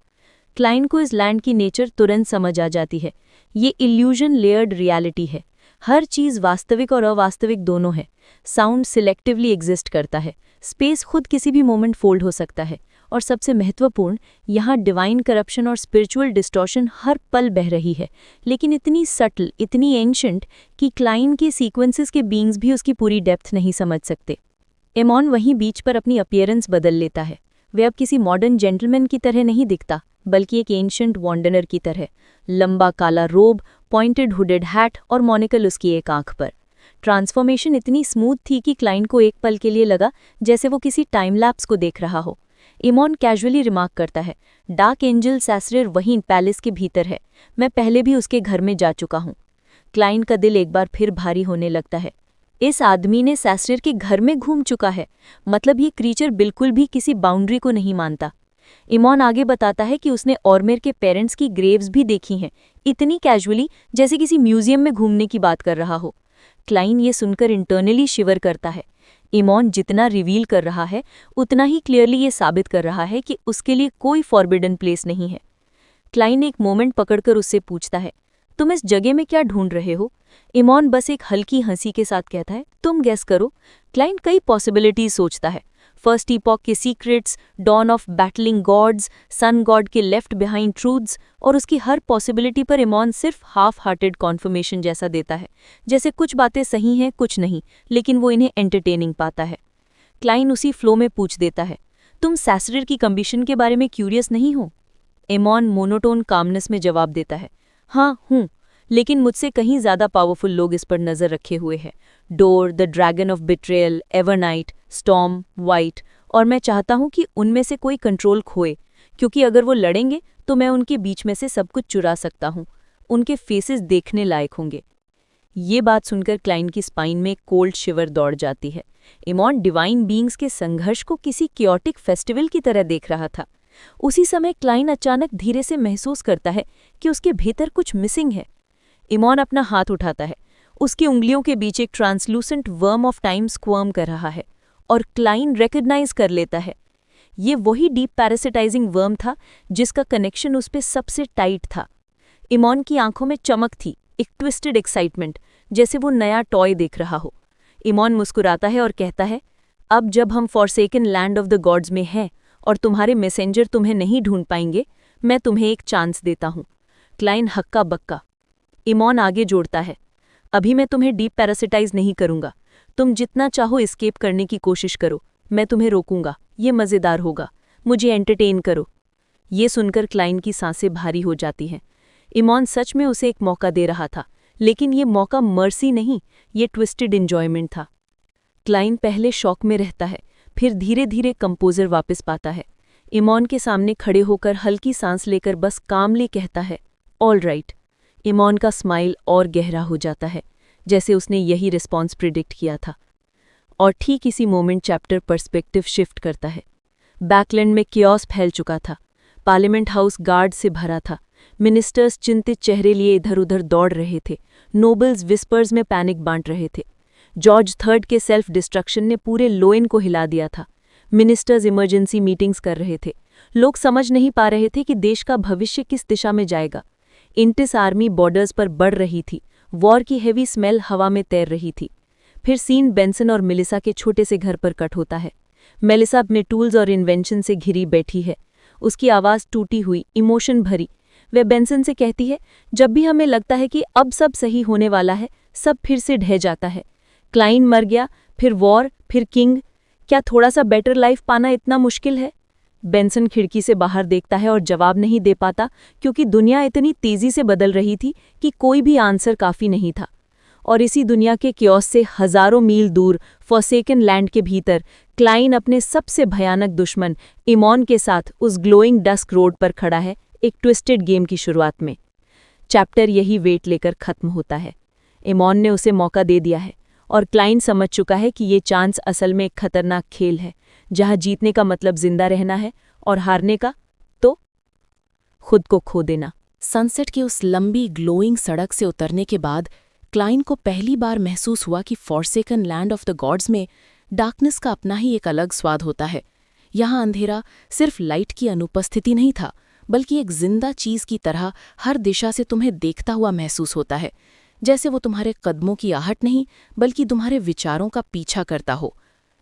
क्लाइन को इस लैंड की नेचर तुरंत समझ आ जाती है। ये इल्यूजन लेयर्ड रियलिटी है। हर चीज़ वास्तविक और अवास्तविक दोनों है। साउंड सिलेक्टिवली एग्जिस्ट करता है, स्पेस खुद किसी भी मोमेंट फोल्ड हो सकता है, और सबसे महत्वपूर्ण, यहाँ डिवाइन करप्शन और स्पिरिचुअल डिस्टॉर्शन हर पल बह रही है, लेकिन इतनी सटल, इतनी एंशंट कि क्लाइन के सीक्वेंसेस के बीइंग्स भी उसकी पूरी डेप्थ नहीं समझ सकते। एमॉन वहीं बीच पर अपनी अपीयरेंस बदल लेता है। वह अब किसी मॉडर्न जेंटलमैन की तरह नहीं दिखता, बल्कि एक एंशंट वॉन्डनर की तरह। लंबा काला रोब, पॉइंटेड हुडेड हैट और मोनिकल उसकी एक आंख पर। ट्रांसफॉर्मेशन इतनी स्मूथ थी कि क्लाइन को एक पल के लिए लगा जैसे वो किसी टाइम लैप्स को देख रहा हो। इमॉन कैजुअली रिमार्क करता है, डार्क एंजल सैसरेर वहीं पैलेस के भीतर है, मैं पहले भी उसके घर में जा चुका हूँ। क्लाइन का दिल एक बार फिर भारी होने लगता है। इस आदमी ने सैसरेर के घर में घूम चुका है, मतलब ये क्रीचर बिल्कुल भी किसी बाउंड्री को नहीं मानता। इमॉन आगे बताता है कि उसने ऑर्मेर के पेरेंट्स की ग्रेव्स भी देखी हैं, इतनी कैजुअली जैसे किसी म्यूजियम में घूमने की बात कर रहा हो। क्लाइन ये सुनकर इंटरनली शिवर करता है। इमॉन जितना रिवील कर रहा है उतना ही क्लियरली ये साबित कर रहा है कि उसके लिए कोई फॉरबिडन प्लेस नहीं है। क्लाइन एक मोमेंट पकड़कर उससे पूछता है, तुम इस जगह में क्या ढूंढ रहे हो? इमॉन बस एक हल्की हंसी के साथ कहता है, तुम गेस करो। क्लाइन कई पॉसिबिलिटीज सोचता है, फर्स्ट ईपॉक के secrets, dawn of battling gods, sun god के लेफ्ट बिहाइंड ट्रूथ्स, और उसकी हर पॉसिबिलिटी पर इमॉन सिर्फ हाफ हार्टेड कॉन्फर्मेशन जैसा देता है, जैसे कुछ बातें सही हैं कुछ नहीं, लेकिन वो इन्हें एंटरटेनिंग पाता है। क्लाइन उसी फ्लो में पूछ देता है, तुम सैसरेर की कंडीशन के बारे में क्यूरियस नहीं हो? इमॉन मोनोटोन कामनेस में जवाब देता है, हाँ हूँ, लेकिन मुझसे कहीं ज्यादा पावरफुल लोग इस पर नजर रखे हुए हैं। Door, the dragon of betrayal, Evernight, storm, white, और मैं चाहता हूं कि उनमें से कोई कंट्रोल खोए, क्योंकि अगर वो लड़ेंगे तो मैं उनके बीच में से सब कुछ चुरा सकता हूं। उनके फेसेस देखने लायक होंगे। ये बात सुनकर क्लाइन की स्पाइन में कोल्ड शिवर दौड़ जाती है। इमॉन डिवाइन बीइंग्स के संघर्ष को किसी क्योटिक फेस्टिवल की तरह देख रहा था। उसी समय क्लाइन अचानक धीरे से महसूस करता है कि उसके भीतर कुछ मिसिंग है। इमॉन अपना हाथ उठाता है, उसकी उंगलियों के बीच एक ट्रांसलूसेंट वर्म ऑफ टाइम स्क्वर्म कर रहा है, और क्लाइन रिकॉग्नाइज कर लेता है। ये वही डीप पैरासिटाइजिंग वर्म था जिसका कनेक्शन उस पे सबसे टाइट था। इमॉन की आंखों में चमक थी, एक ट्विस्टेड एक्साइटमेंट, जैसे वो नया टॉय देख रहा हो। इमॉन मुस्कुराता है और कहता है, अब जब हम forsaken land of the gods में हैं और तुम्हारे मैसेंजर तुम्हें नहीं ढूंढ पाएंगे, मैं तुम्हें एक चांस देता हूँ। क्लाइन हक्का बक्का। इमॉन आगे जोड़ता है, अभी मैं तुम्हें डीप पैरासिटाइज नहीं करूंगा, तुम जितना चाहो एस्केप करने की कोशिश करो, मैं तुम्हें रोकूंगा, ये मज़ेदार होगा, मुझे एंटरटेन करो। ये सुनकर क्लाइन की सांसें भारी हो जाती हैं। इमॉन सच में उसे एक मौका दे रहा था, लेकिन ये मौका मर्सी नहीं, ये ट्विस्टेड एंजॉयमेंट था। क्लाइन पहले शॉक में रहता है, फिर धीरे धीरे कंपोजर वापस पाता है। इमॉन के सामने खड़े होकर हल्की सांस लेकर बस कामली कहता है, ऑल राइट। इमॉन का स्माइल और गहरा हो जाता है, जैसे उसने यही रिस्पॉन्स प्रिडिक्ट किया था। और ठीक इसी मोमेंट चैप्टर पर्सपेक्टिव शिफ्ट करता है। बैकलैंड में कियोस फैल चुका था। पार्लियामेंट हाउस गार्ड से भरा था। मिनिस्टर्स चिंतित चेहरे लिए इधर उधर दौड़ रहे थे। नोबल्स विस्पर्स में पैनिक बांट रहे थे। जॉर्ज III के सेल्फ डिस्ट्रक्शन ने पूरे लोएन को हिला दिया था। मिनिस्टर्स इमरजेंसी मीटिंग्स कर रहे थे। लोग समझ नहीं पा रहे थे कि देश का भविष्य किस दिशा में जाएगा। इंटिस आर्मी बॉर्डर्स पर बढ़ रही थी। वॉर की हेवी स्मेल हवा में तैर रही थी। फिर सीन बेंसन और मेलिसा के छोटे से घर पर कट होता है। मेलिसा अपने टूल्स और इन्वेंशन से घिरी बैठी है। उसकी आवाज़ टूटी हुई, इमोशन भरी। वह बेंसन से कहती है, जब भी हमें लगता है कि अब सब सही होने वाला है, सब फिर से ढह जाता है। क्लाइन मर गया, फिर वॉर, फिर किंग। क्या थोड़ा सा बेटर लाइफ पाना इतना मुश्किल है? बेंसन खिड़की से बाहर देखता है और जवाब नहीं दे पाता, क्योंकि दुनिया इतनी तेजी से बदल रही थी कि कोई भी आंसर काफी नहीं था। और इसी दुनिया के कियोस से हजारों मील दूर फॉरसेकन लैंड के भीतर क्लाइन अपने सबसे भयानक दुश्मन इमॉन के साथ उस ग्लोइंग डस्क रोड पर खड़ा है, एक ट्विस्टेड गेम की शुरुआत में। चैप्टर यही वेट लेकर खत्म होता है। इमॉन ने उसे मौका दे दिया है और क्लाइन समझ चुका है कि ये चांस असल में एक खतरनाक खेल है, जहां जीतने का मतलब जिंदा रहना है और हारने का तो खुद को खो देना। सनसेट की उस लंबी ग्लोइंग सड़क से उतरने के बाद क्लाइन को पहली बार महसूस हुआ कि forsaken land of the gods में डार्कनेस का अपना ही एक अलग स्वाद होता है। यहाँ अंधेरा सिर्फ लाइट की अनुपस्थिति नहीं था, बल्कि एक जिंदा चीज की तरह हर दिशा से तुम्हें देखता हुआ महसूस होता है, जैसे वो तुम्हारे कदमों की आहट नहीं बल्कि तुम्हारे विचारों का पीछा करता हो।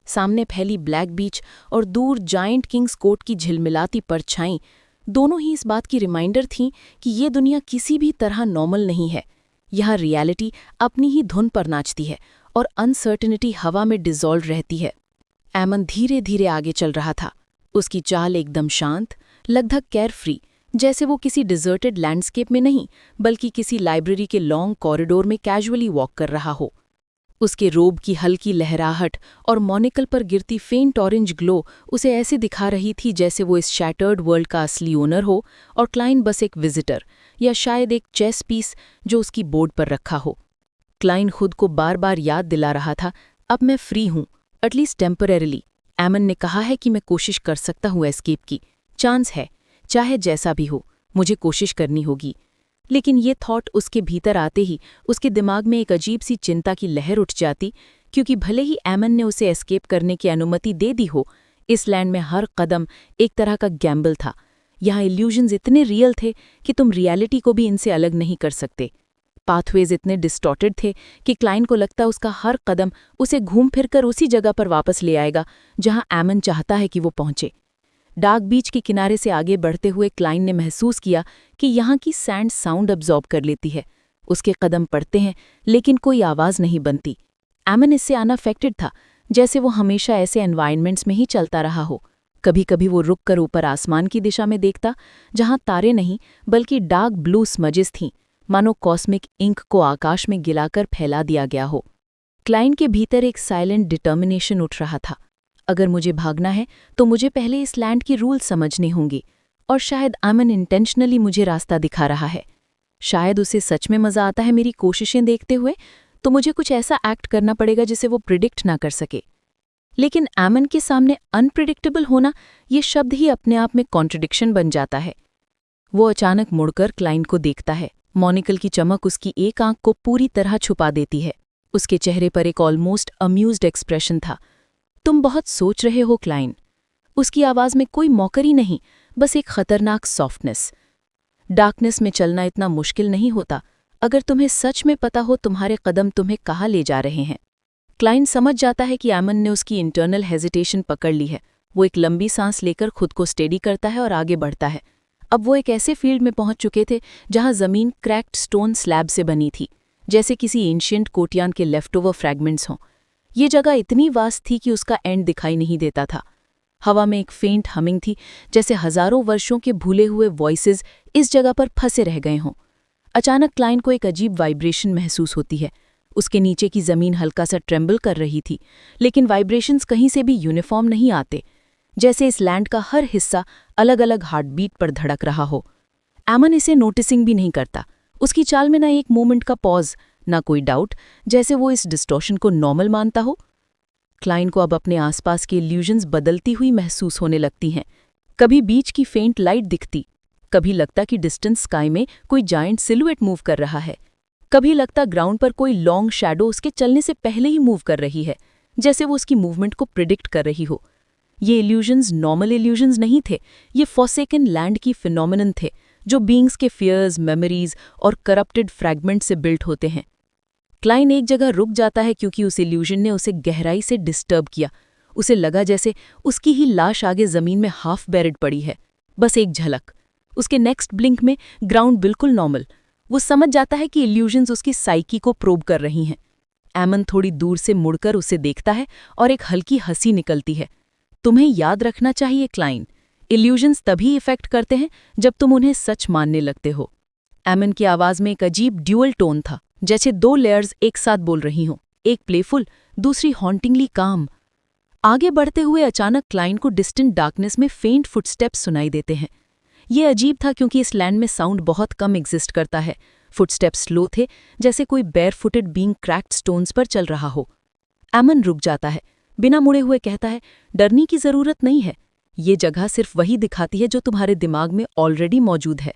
सामने फैली ब्लैक बीच और दूर जायंट किंग्स कोर्ट की झिलमिलाती परछाई दोनों ही इस बात की रिमाइंडर थीं कि ये दुनिया किसी भी तरह नॉर्मल नहीं है। यहाँ रियलिटी अपनी ही धुन पर नाचती है और अनसर्टेनिटी हवा में डिसॉल्व रहती है। एमन धीरे धीरे आगे चल रहा था। उसकी चाल एकदम शांत, लगभग केयर फ्री, जैसे वो किसी डिजर्टेड लैंडस्केप में नहीं बल्कि किसी लाइब्रेरी के लॉन्ग कॉरिडोर में कैजुअली वॉक कर रहा हो। उसके रोब की हल्की लहराहट और मोनिकल पर गिरती फेंट ऑरेंज ग्लो उसे ऐसे दिखा रही थी जैसे वो इस शैटर्ड वर्ल्ड का असली ओनर हो और क्लाइन बस एक विजिटर या शायद एक चेस पीस जो उसकी बोर्ड पर रखा हो। क्लाइन खुद को बार बार याद दिला रहा था, अब मैं फ्री हूँ, एटलीस्ट टेम्परेरीली। एमन ने कहा है कि मैं कोशिश कर सकता हूँ एस्केप की, चांस है, चाहे जैसा भी हो, मुझे कोशिश करनी होगी। लेकिन ये थॉट उसके भीतर आते ही उसके दिमाग में एक अजीब सी चिंता की लहर उठ जाती, क्योंकि भले ही एमन ने उसे एस्केप करने की अनुमति दे दी हो, इस लैंड में हर कदम एक तरह का गैम्बल था। यहाँ इल्यूजन्स इतने रियल थे कि तुम रियलिटी को भी इनसे अलग नहीं कर सकते। पाथवेज इतने डिस्टॉर्टेड थे कि क्लाइन को लगता उसका हर कदम उसे घूम फिरकर उसी जगह पर वापस ले आएगा जहाँ एमन चाहता है कि वो पहुंचे। डार्क बीच के किनारे से आगे बढ़ते हुए क्लाइन ने महसूस किया कि यहाँ की सैंड साउंड अब्जॉर्ब कर लेती है। उसके कदम पड़ते हैं लेकिन कोई आवाज़ नहीं बनती। एमन इससे अनअफेक्टेड था, जैसे वो हमेशा ऐसे एनवायरनमेंट्स में ही चलता रहा हो। कभी कभी वो रुककर ऊपर आसमान की दिशा में देखता, जहाँ तारे नहीं बल्कि डार्क ब्लू स्मजेस थीं, मानो कॉस्मिक इंक को आकाश में गिलाकर फैला दिया गया हो। क्लाइन के भीतर एक साइलेंट डिटर्मिनेशन उठ रहा था। अगर मुझे भागना है तो मुझे पहले इस लैंड की रूल समझने होंगे, और शायद एमन इंटेंशनली मुझे रास्ता दिखा रहा है। शायद उसे सच में मजा आता है मेरी कोशिशें देखते हुए, तो मुझे कुछ ऐसा एक्ट करना पड़ेगा जिसे वो प्रिडिक्ट ना कर सके। लेकिन एमन के सामने अनप्रिडिक्टेबल होना, ये शब्द ही अपने आप में कॉन्ट्रडिक्शन बन जाता है। वो अचानक मुड़कर क्लाइन को देखता है। मोनिकल की चमक उसकी एक आंख को पूरी तरह छुपा देती है। उसके चेहरे पर एक ऑलमोस्ट अम्यूज्ड एक्सप्रेशन था। तुम बहुत सोच रहे हो क्लाइन। उसकी आवाज में कोई मौकरी नहीं, बस एक खतरनाक सॉफ्टनेस। डार्कनेस में चलना इतना मुश्किल नहीं होता अगर तुम्हें सच में पता हो तुम्हारे कदम तुम्हें कहाँ ले जा रहे हैं। क्लाइन समझ जाता है कि एमन ने उसकी इंटरनल हेजिटेशन पकड़ ली है। वो एक लंबी सांस लेकर खुद को स्टेडी करता है और आगे बढ़ता है। अब वो एक ऐसे फील्ड में पहुंच चुके थे जहां जमीन क्रैक्ड स्टोन स्लैब से बनी थी, जैसे किसी एंशिएंट कोटियान के लेफ्ट ओवर फ्रैगमेंट्स हों। ये जगह इतनी वास्ट थी कि उसका एंड दिखाई नहीं देता था। हवा में एक फेंट हमिंग थी, जैसे हजारों वर्षों के भूले हुए वॉइसेस इस जगह पर फंसे रह गए हों। अचानक क्लाइन को एक अजीब वाइब्रेशन महसूस होती है। उसके नीचे की जमीन हल्का सा ट्रेम्बल कर रही थी, लेकिन वाइब्रेशंस कहीं से भी यूनिफॉर्म नहीं आते, जैसे इस लैंड का हर हिस्सा अलग अलग हार्टबीट पर धड़क रहा हो। एमन इसे नोटिसिंग भी नहीं करता। उसकी चाल में ना एक मोमेंट का पॉज, ना कोई डाउट, जैसे वो इस डिस्टॉर्शन को नॉर्मल मानता हो। क्लाइन को अब अपने आसपास के इल्यूजन्स बदलती हुई महसूस होने लगती हैं। कभी बीच की फेंट लाइट दिखती, कभी लगता कि डिस्टेंस स्काई में कोई जायंट सिलुएट मूव कर रहा है, कभी लगता ग्राउंड पर कोई लॉन्ग शैडो उसके चलने से पहले ही मूव कर रही है, जैसे वो उसकी मूवमेंट को प्रिडिक्ट कर रही हो। ये इल्यूजन्स नॉर्मल इल्यूजन्स नहीं थे, ये फॉरसेकन लैंड की फिनोमिनन थे, जो बीइंग्स के फियर्स, मेमोरीज और करप्टेड फ्रैगमेंट से बिल्ट होते हैं। क्लाइन एक जगह रुक जाता है क्योंकि उस इल्यूजन ने उसे गहराई से डिस्टर्ब किया। उसे लगा जैसे उसकी ही लाश आगे जमीन में हाफ बैरिड पड़ी है। बस एक झलक, उसके नेक्स्ट ब्लिंक में ग्राउंड बिल्कुल नॉर्मल। वो समझ जाता है कि इल्यूजन्स उसकी साइकी को प्रोब कर रही हैं। एमन थोड़ी दूर से मुड़कर उसे देखता है और एक हल्की हंसी निकलती है। तुम्हें याद रखना चाहिए क्लाइन, इल्यूजन्स तभी इफेक्ट करते हैं जब तुम उन्हें सच मानने लगते हो। एमन की आवाज में एक अजीब ड्यूअल टोन था, जैसे दो लेयर्स एक साथ बोल रही हों, एक प्लेफुल, दूसरी हॉन्टिंगली काम। आगे बढ़ते हुए अचानक क्लाइन को डिस्टेंट डार्कनेस में फेंट फुटस्टेप्स सुनाई देते हैं। ये अजीब था क्योंकि इस लैंड में साउंड बहुत कम एग्जिस्ट करता है। फुटस्टेप्स स्लो थे, जैसे कोई बेयरफुटेड बीइंग क्रैक्ड स्टोन्स पर चल रहा हो। एमन रुक जाता है, बिना मुड़े हुए कहता है, डरने की जरूरत नहीं है, ये जगह सिर्फ वही दिखाती है जो तुम्हारे दिमाग में ऑलरेडी मौजूद है।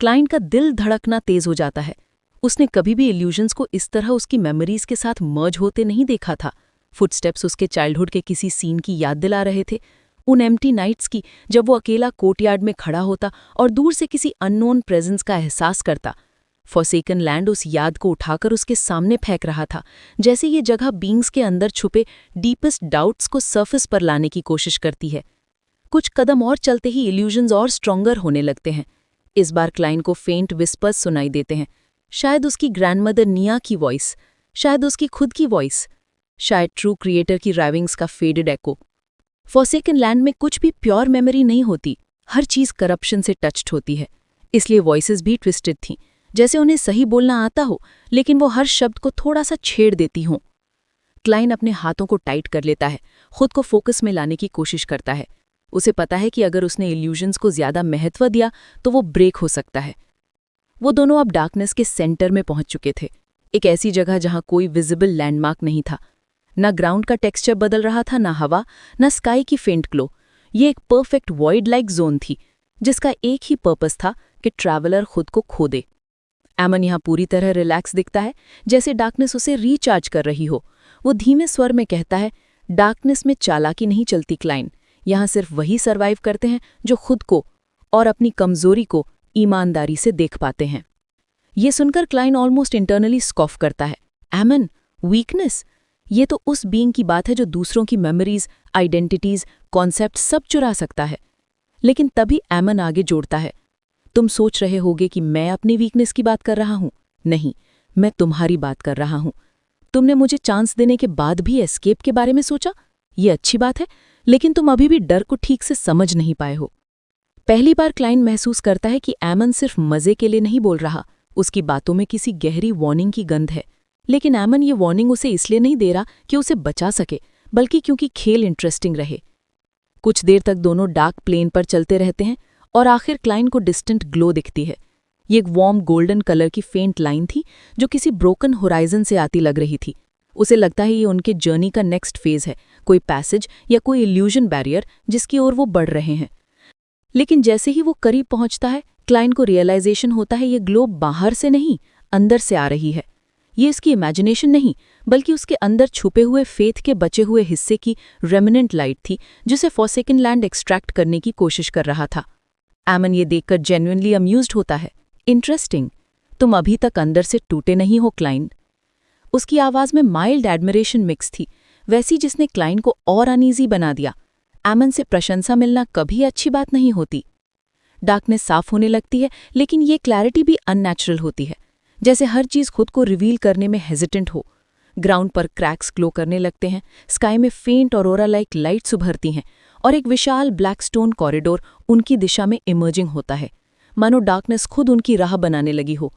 क्लाइन का दिल धड़कना तेज हो जाता है। उसने कभी भी इल्यूजन्स को इस तरह उसकी मेमोरीज के साथ मर्ज होते नहीं देखा था। फुटस्टेप्स उसके चाइल्डहुड के किसी सीन की याद दिला रहे थे, उन एम्प्टी नाइट्स की जब वो अकेला कोर्टयार्ड में खड़ा होता और दूर से किसी अननोन प्रेजेंस का एहसास करता। फॉरसेकन लैंड उस याद को उठाकर उसके सामने फेंक रहा था, जैसे ये जगह बीइंग्स के अंदर छुपे डीपेस्ट डाउट्स को सरफेस पर लाने की कोशिश करती है। कुछ कदम और चलते ही इल्यूजन्स और स्ट्रॉन्गर होने लगते हैं। इस बार क्लाइन को फेंट विस्पर्स सुनाई देते हैं, शायद उसकी ग्रैंडमदर निया की वॉइस, शायद उसकी खुद की वॉइस, शायद ट्रू क्रिएटर की राइविंग्स का फेडेड एको। फॉरसेकन लैंड में कुछ भी प्योर मेमोरी नहीं होती, हर चीज़ करप्शन से टच्ड होती है। इसलिए वॉइसेस भी ट्विस्टेड थीं, जैसे उन्हें सही बोलना आता हो लेकिन वो हर शब्द को थोड़ा सा छेड़ देती हों। क्लाइन अपने हाथों को टाइट कर लेता है, खुद को फोकस में लाने की कोशिश करता है। उसे पता है कि अगर उसने इल्यूजन्स को ज्यादा महत्व दिया तो वो ब्रेक हो सकता है। वो दोनों अब डार्कनेस के सेंटर में पहुंच चुके थे, एक ऐसी जगह जहां कोई विजिबल लैंडमार्क नहीं था। न ग्राउंड का टेक्सचर बदल रहा था, न हवा, न स्काई की फेंट ग्लो। ये एक परफेक्ट वॉइड लाइक जोन थी जिसका एक ही पर्पस था कि ट्रैवलर खुद को खो दे। एमन यहां पूरी तरह रिलैक्स दिखता है, जैसे डार्कनेस उसे रिचार्ज कर रही हो। वो धीमे स्वर में कहता है, डार्कनेस में चालाकी नहीं चलती क्लाइन, यहां सिर्फ वही सर्वाइव करते हैं जो खुद को और अपनी कमजोरी को ईमानदारी से देख पाते हैं। ये सुनकर क्लाइन ऑलमोस्ट इंटरनली स्कॉफ करता है। एमन, वीकनेस? ये तो उस बीइंग की बात है जो दूसरों की मेमोरीज, आइडेंटिटीज, कॉन्सेप्ट सब चुरा सकता है। लेकिन तभी एमन आगे जोड़ता है, तुम सोच रहे होगे कि मैं अपनी वीकनेस की बात कर रहा हूं। नहीं, मैं तुम्हारी बात कर रहा हूं। तुमने मुझे चांस देने के बाद भी एस्केप के बारे में सोचा। ये अच्छी बात है, लेकिन तुम अभी भी डर को ठीक से समझ नहीं पाए हो। पहली बार क्लाइन महसूस करता है कि एमन सिर्फ मजे के लिए नहीं बोल रहा, उसकी बातों में किसी गहरी वार्निंग की गंध है। लेकिन एमन ये वार्निंग उसे इसलिए नहीं दे रहा कि उसे बचा सके, बल्कि क्योंकि खेल इंटरेस्टिंग रहे। कुछ देर तक दोनों डार्क प्लेन पर चलते रहते हैं और आखिर क्लाइन को डिस्टेंट ग्लो दिखती है। ये एक वार्म गोल्डन कलर की फेंट लाइन थी जो किसी ब्रोकन होराइजन से आती लग रही थी। उसे लगता है ये उनके जर्नी का नेक्स्ट फेज है, कोई पैसेज या कोई इल्यूजन बैरियर जिसकी ओर वो बढ़ रहे हैं। लेकिन जैसे ही वो करीब पहुंचता है, क्लाइन को रियलाइजेशन होता है ये ग्लो बाहर से नहीं, अंदर से आ रही है। ये इसकी इमेजिनेशन नहीं, बल्कि उसके अंदर छुपे हुए फेथ के बचे हुए हिस्से की रेमिनेंट लाइट थी जिसे फॉरसेकन लैंड एक्सट्रैक्ट करने की कोशिश कर रहा था। एमन ये देखकर जेन्युइनली अम्यूज्ड होता है। इंटरेस्टिंग, तुम अभी तक अंदर से टूटे नहीं हो क्लाइन। उसकी आवाज में माइल्ड एडमिरेशन मिक्स थी, वैसी जिसने क्लाइन को और अनईजी बना दिया। एमन से प्रशंसा मिलना कभी अच्छी बात नहीं होती। डार्कनेस साफ होने लगती है, लेकिन ये क्लैरिटी भी अननेचुरल होती है, जैसे हर चीज खुद को रिवील करने में हेजिटेंट हो। ग्राउंड पर क्रैक्स ग्लो करने लगते हैं, स्काई में फेंट ऑरोरा लाइक लाइट्स उभरती हैं और एक विशाल ब्लैक स्टोन कॉरिडोर उनकी दिशा में इमर्जिंग होता है, मानो डार्कनेस खुद उनकी राह बनाने लगी हो।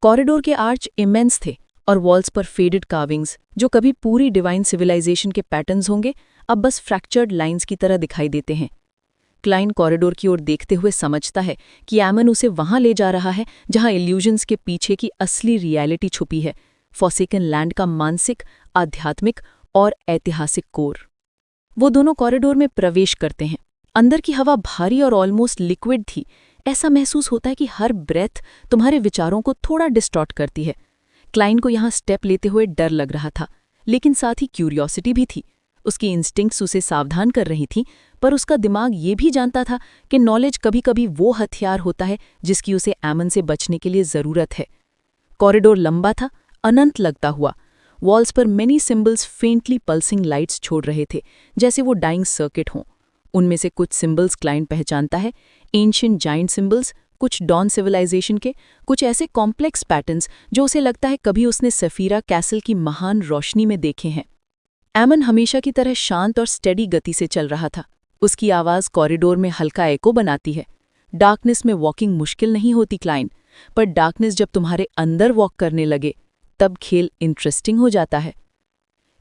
कॉरिडोर के आर्च इमेंस थे और वॉल्स पर फेडेड कार्विंग्स, जो कभी पूरी डिवाइन सिविलाइजेशन के पैटर्न्स होंगे, अब बस फ्रैक्चर्ड लाइंस की तरह दिखाई देते हैं। क्लाइन कॉरिडोर की ओर देखते हुए समझता है कि एमन उसे वहां ले जा रहा है जहां इल्यूजन्स के पीछे की असली रियलिटी छुपी है, फॉरसेकन लैंड का मानसिक, आध्यात्मिक और ऐतिहासिक कोर। वो दोनों कॉरिडोर में प्रवेश करते हैं। अंदर की हवा भारी और ऑलमोस्ट लिक्विड थी। ऐसा महसूस होता है कि हर ब्रेथ तुम्हारे विचारों को थोड़ा डिस्टॉर्ट करती है। क्लाइन को यहाँ स्टेप लेते हुए डर लग रहा था, लेकिन साथ ही क्यूरियोसिटी भी थी। उसकी इंस्टिंक्ट्स उसे सावधान कर रही थी, पर उसका दिमाग ये भी जानता था कि नॉलेज कभी-कभी वो हथियार होता है जिसकी उसे एमन से बचने के लिए जरूरत है। कॉरिडोर लंबा था, अनंत लगता हुआ। वॉल्स पर many symbols faintly pulsing lights छोड़ रहे थे, जैसे वो डाइंग सर्किट हों। उनमें से कुछ सिंबल्स क्लाइन पहचानता है, एंशिएंट जाइंट सिंबल्स, कुछ डॉन सिविलाइजेशन के, कुछ ऐसे कॉम्प्लेक्स पैटर्न्स जो उसे लगता है कभी उसने सफीरा कैसल की महान रोशनी में देखे हैं। एमन हमेशा की तरह शांत और स्टेडी गति से चल रहा था। उसकी आवाज कॉरिडोर में हल्का एको बनाती है। डार्कनेस में वॉकिंग मुश्किल नहीं होती क्लाइन, पर डार्कनेस जब तुम्हारे अंदर वॉक करने लगे तब खेल इंटरेस्टिंग हो जाता है।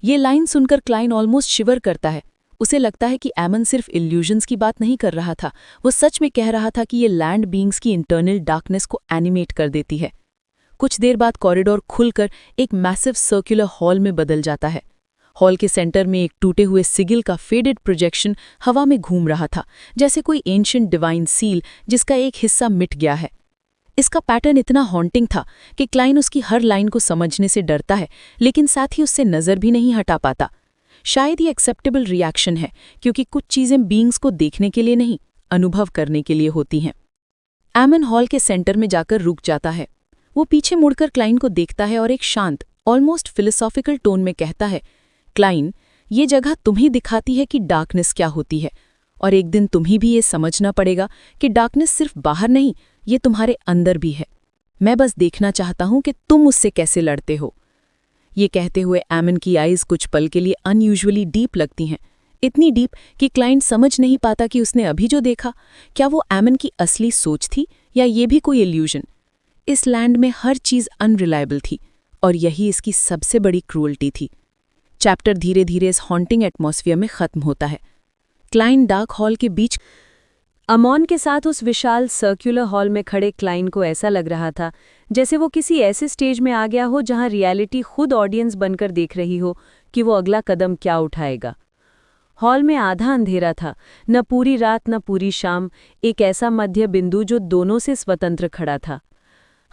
ये लाइन सुनकर क्लाइन ऑलमोस्ट शिवर करता है। उसे लगता है कि एमन सिर्फ इल्यूजन्स की बात नहीं कर रहा था, वो सच में कह रहा था कि ये लैंड बीइंग्स की इंटरनल डार्कनेस को एनिमेट कर देती है। कुछ देर बाद कॉरिडोर खुलकर एक मैसिव सर्कुलर हॉल में बदल जाता है। हॉल के सेंटर में एक टूटे हुए सिगिल का फेडेड प्रोजेक्शन हवा में घूम रहा था, जैसे कोई एंशिएंट डिवाइन सील जिसका एक हिस्सा मिट गया है। इसका पैटर्न इतना हॉन्टिंग था कि क्लाइन उसकी हर लाइन को समझने से डरता है, लेकिन साथ ही उससे नजर भी नहीं हटा पाता। शायद ये एक्सेप्टेबल रिएक्शन है, क्योंकि कुछ चीजें बीइंग्स को देखने के लिए नहीं, अनुभव करने के लिए होती हैं। एमन हॉल के सेंटर में जाकर रुक जाता है। वो पीछे मुड़कर क्लाइन को देखता है और एक शांत, ऑलमोस्ट फिलोसॉफिकल टोन में कहता है, क्लाइन, ये जगह तुम्हें दिखाती है कि डार्कनेस क्या होती है, और एक दिन तुम्हें भी ये समझना पड़ेगा कि डार्कनेस सिर्फ बाहर नहीं, ये तुम्हारे अंदर भी है। मैं बस देखना चाहता हूं कि तुम उससे कैसे लड़ते हो। ये कहते हुए एमन की आईज कुछ पल के लिए अनयूजुअली डीप लगती हैं, इतनी डीप कि क्लाइंट समझ नहीं पाता कि उसने अभी जो देखा, क्या वो एमन की असली सोच थी या ये भी कोई इल्यूजन। इस लैंड में हर चीज अनरिलायबल थी, और यही इसकी सबसे बड़ी क्रूअल्टी थी। चैप्टर धीरे धीरे इस हॉन्टिंग एटमॉस्फेयर में खत्म होता है। क्लाइन डार्क हॉल के बीच अमॉन के साथ उस विशाल सर्कुलर हॉल में खड़े क्लाइन को ऐसा लग रहा था जैसे वो किसी ऐसे स्टेज में आ गया हो जहां रियलिटी खुद ऑडियंस बनकर देख रही हो कि वो अगला कदम क्या उठाएगा। हॉल में आधा अंधेरा था, न पूरी रात न पूरी शाम, एक ऐसा मध्य बिंदु जो दोनों से स्वतंत्र खड़ा था।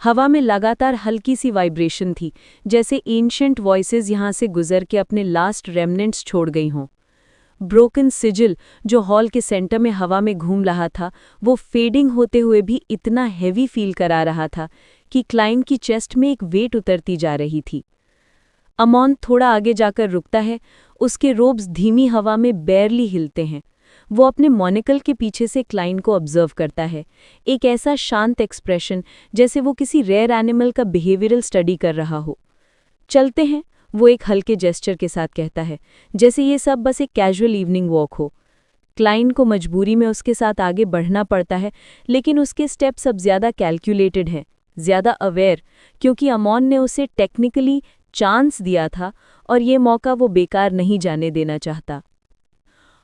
हवा में लगातार हल्की सी वाइब्रेशन थी, जैसे एंशिएंट वॉइसेस यहां से गुजर के अपने लास्ट रेमनेंट्स छोड़ गई हों। ब्रोकन सिजिल जो हॉल के सेंटर में हवा में घूम रहा था, वो फेडिंग होते हुए भी इतना हैवी फील करा रहा था कि क्लाइन की चेस्ट में एक वेट उतरती जा रही थी। अमॉन थोड़ा आगे जाकर रुकता है, उसके रोब्स धीमी हवा में बैरली हिलते हैं। वो अपने मोनिकल के पीछे से क्लाइन को ऑब्जर्व करता है, एक ऐसा शांत एक्सप्रेशन जैसे वो किसी रेयर एनिमल का बिहेवियरल स्टडी कर रहा हो। चलते हैं, वो एक हल्के जेस्चर के साथ कहता है, जैसे ये सब बस एक कैजुअल इवनिंग वॉक हो। क्लाइन को मजबूरी में उसके साथ आगे बढ़ना पड़ता है, लेकिन उसके स्टेप्स अब ज़्यादा कैलकुलेटेड हैं, ज़्यादा अवेयर, क्योंकि अमॉन ने उसे टेक्निकली चांस दिया था और ये मौका वो बेकार नहीं जाने देना चाहता।